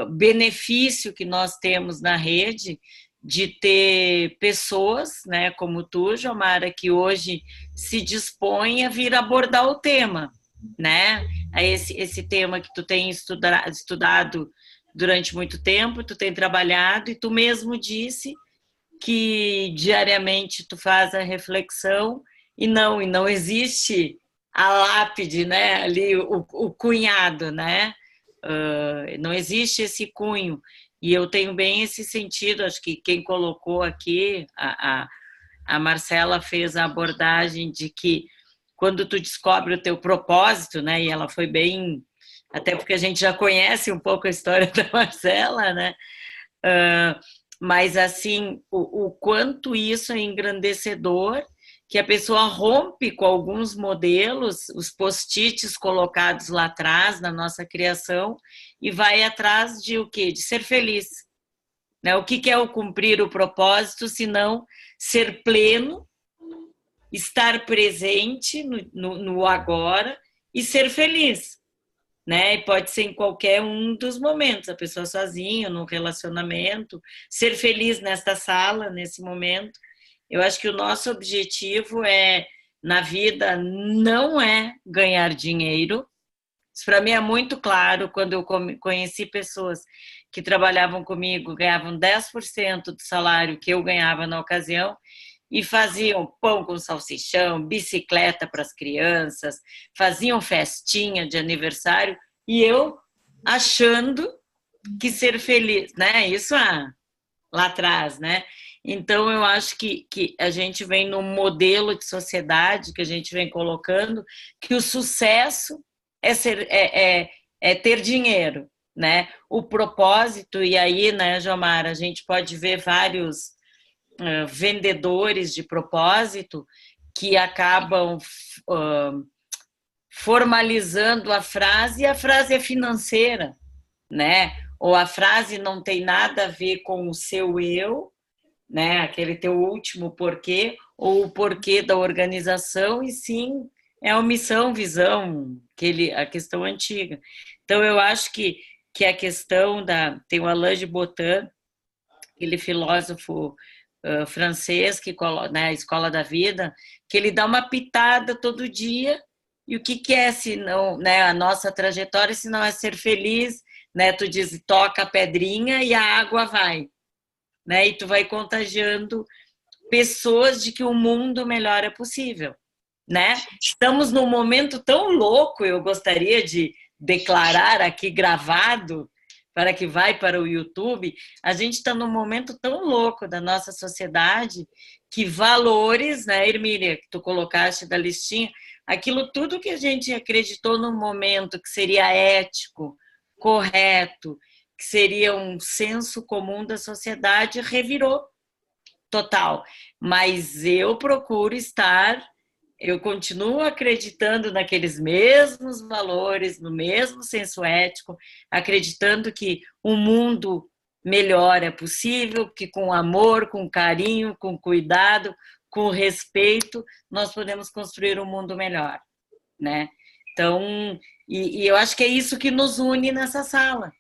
benefício que nós temos na rede, de ter pessoas, né, como tu, Jomara, que hoje se dispõem a vir abordar o tema, né? Esse tema que tu tem estudado durante muito tempo, tu tem trabalhado, e tu mesmo disse que diariamente tu faz a reflexão e não existe a lápide, né? Ali o cunhado, né? Não existe esse cunho. E eu tenho bem esse sentido, acho que quem colocou aqui, a Marcela fez a abordagem de que quando tu descobre o teu propósito, né? E ela foi bem, até porque a gente já conhece um pouco a história da Marcela, né? Mas assim, o quanto isso é engrandecedor, que a pessoa rompe com alguns modelos, os post-its colocados lá atrás na nossa criação, e vai atrás de o quê? De ser feliz. Né? O que é o cumprir o propósito, se não ser pleno, estar presente no agora e ser feliz. né? E pode ser em qualquer um dos momentos, a pessoa sozinha, no relacionamento, ser feliz nesta sala, nesse momento. Eu acho que o nosso objetivo na vida não é ganhar dinheiro. Isso para mim é muito claro quando eu conheci pessoas que trabalhavam comigo, ganhavam 10% do salário que eu ganhava na ocasião e faziam pão com salsichão, bicicleta para as crianças, faziam festinha de aniversário e eu achando que ser feliz, né? Isso lá atrás, né? Então, eu acho que a gente vem num modelo de sociedade que a gente vem colocando que o sucesso é ter dinheiro, né? O propósito, e aí, né, Jomara, a gente pode ver vários vendedores de propósito que acabam formalizando a frase, e a frase é financeira, né? Ou a frase não tem nada a ver com o seu eu, né? Aquele teu último porquê, ou o porquê da organização, e sim é a missão, visão, a questão antiga. Então, eu acho que a questão tem o Alain de Botton, aquele filósofo francês, né, a Escola da Vida, que ele dá uma pitada todo dia, e o que é, se não, né, a nossa trajetória, se não é ser feliz, né? Tu diz, toca a pedrinha e a água vai, né? E tu vai contagiando pessoas de que o mundo melhor é possível, né? Estamos num momento tão louco, eu gostaria de declarar aqui gravado, para que vai para o YouTube, a gente está num momento tão louco da nossa sociedade que valores, né, Hermínia, que tu colocaste da listinha, aquilo tudo que a gente acreditou no momento que seria ético, correto, que seria um senso comum da sociedade, revirou total. Mas eu procuro eu continuo acreditando naqueles mesmos valores, no mesmo senso ético, acreditando que um mundo melhor é possível, que com amor, com carinho, com cuidado, com respeito, nós podemos construir um mundo melhor, né? Então, e eu acho que é isso que nos une nessa sala,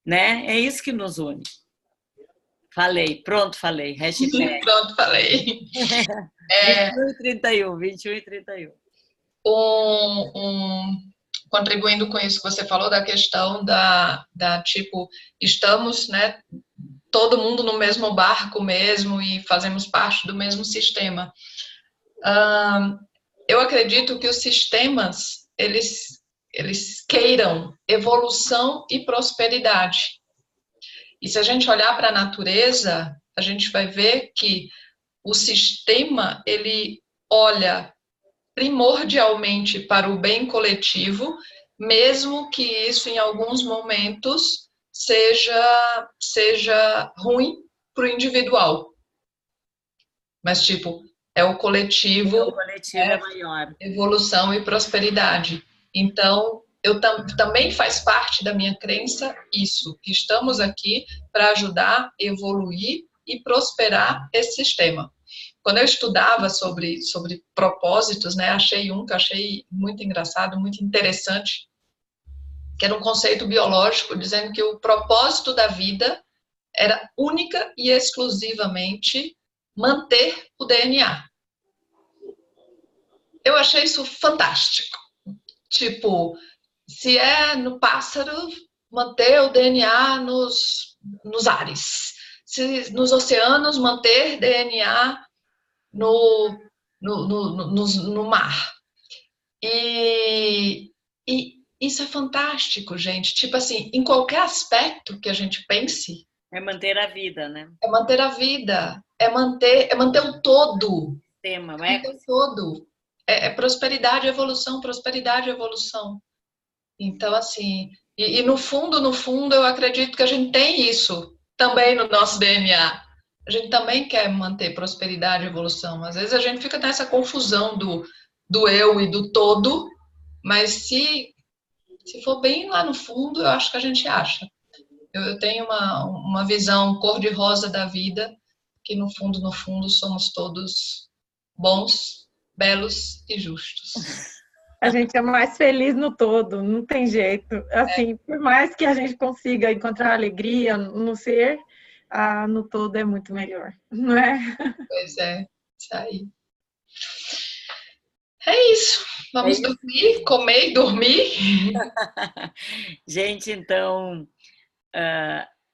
né? É isso que nos une. Pronto, falei. Hashtag. Pronto, falei. 21 e 31. Contribuindo com isso que você falou da questão tipo, estamos, né, todo mundo no mesmo barco mesmo e fazemos parte do mesmo sistema. Eu acredito que os sistemas, eles queiram evolução e prosperidade. E se a gente olhar para a natureza, a gente vai ver que o sistema, ele olha primordialmente para o bem coletivo, mesmo que isso em alguns momentos seja ruim para o individual. Mas, tipo, é o coletivo, é maior. Evolução e prosperidade. Então, também faz parte da minha crença isso, que estamos aqui para ajudar, evoluir e prosperar esse sistema. Quando eu estudava sobre propósitos, né, achei que eu achei muito engraçado, muito interessante, que era um conceito biológico dizendo que o propósito da vida era única e exclusivamente manter o DNA. Eu achei isso fantástico. Tipo, se é no pássaro, manter o DNA nos ares. Se nos oceanos, manter DNA no mar. E isso é fantástico, gente. Tipo assim, em qualquer aspecto que a gente pense... É manter a vida, né? É manter a vida. É manter o todo. Tema, manter o todo. É prosperidade e evolução, prosperidade e evolução. Então, assim... E no fundo, eu acredito que a gente tem isso também no nosso DNA. A gente também quer manter prosperidade e evolução. Às vezes a gente fica nessa confusão do eu e do todo, mas se for bem lá no fundo, eu acho que a gente acha. Eu tenho uma visão cor-de-rosa da vida, que no fundo somos todos bons, belos e justos. A gente é mais feliz no todo, não tem jeito. Assim, por mais que a gente consiga encontrar alegria no ser, no todo é muito melhor, não é? Pois é, isso aí. É isso. Vamos dormir, comer e dormir. Gente, então,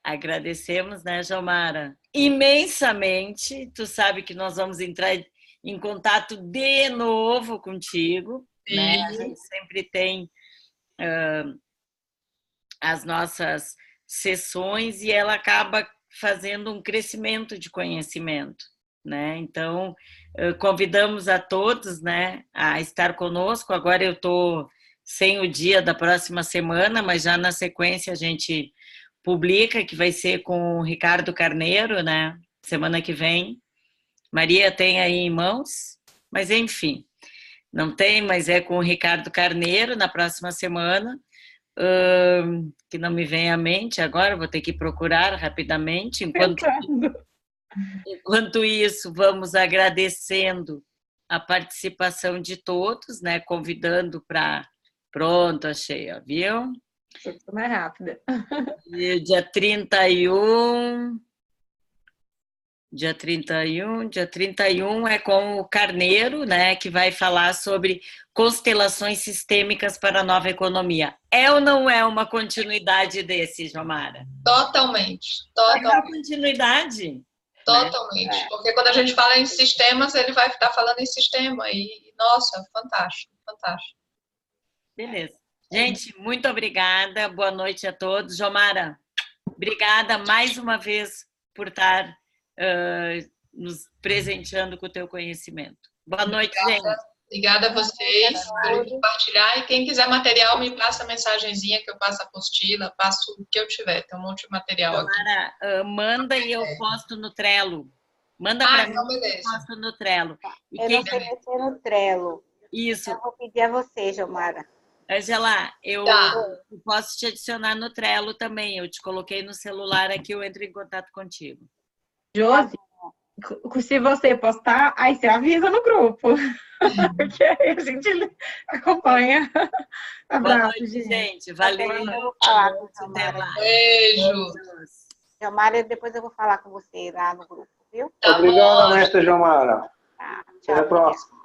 agradecemos, né, Jomara? Imensamente. Tu sabe que nós vamos entrar em contato de novo contigo, né? A gente sempre tem as nossas sessões e ela acaba fazendo um crescimento de conhecimento, né? Então, convidamos a todos, né, a estar conosco. Agora eu estou sem o dia da próxima semana, mas já na sequência a gente publica, que vai ser com o Ricardo Carneiro, né? Semana que vem. Maria tem aí em mãos, mas enfim, não tem, mas é com o Ricardo Carneiro na próxima semana, que não me vem à mente agora, vou ter que procurar rapidamente. Enquanto isso, vamos agradecendo a participação de todos, né? Convidando para... Pronto, achei, ó, viu? Muito mais rápida. E dia 31 Dia 31 é com o Carneiro, né, que vai falar sobre constelações sistêmicas para a nova economia. É ou não é uma continuidade desse, Jomara? Totalmente. É uma continuidade. Totalmente. Né? Porque quando a gente fala em sistemas, ele vai estar falando em sistema. E, nossa, fantástico, fantástico. Beleza. Gente, muito obrigada. Boa noite a todos. Jomara, obrigada mais uma vez por estar nos presenteando com o teu conhecimento. Boa noite, gente. Obrigada a vocês por compartilhar. E quem quiser material, me passa a mensagenzinha que eu passo a apostila, passo o que eu tiver. Tem um monte de material Jomara, aqui. Manda e eu posto no Trello. Manda para mim beleza. eu posto no Trello. E eu não sei mexer no Trello. Isso. Eu vou pedir a você, Jomara. Angela, eu posso te adicionar no Trello também. Eu te coloquei no celular aqui, eu entro em contato contigo. Josi, se você postar, aí você avisa no grupo. Porque aí a gente acompanha. Boa noite, gente. Valeu. Beijo. Jomara, depois eu vou falar com você lá no grupo, viu? Obrigada, mestre Jomara. Tá, Até a próxima.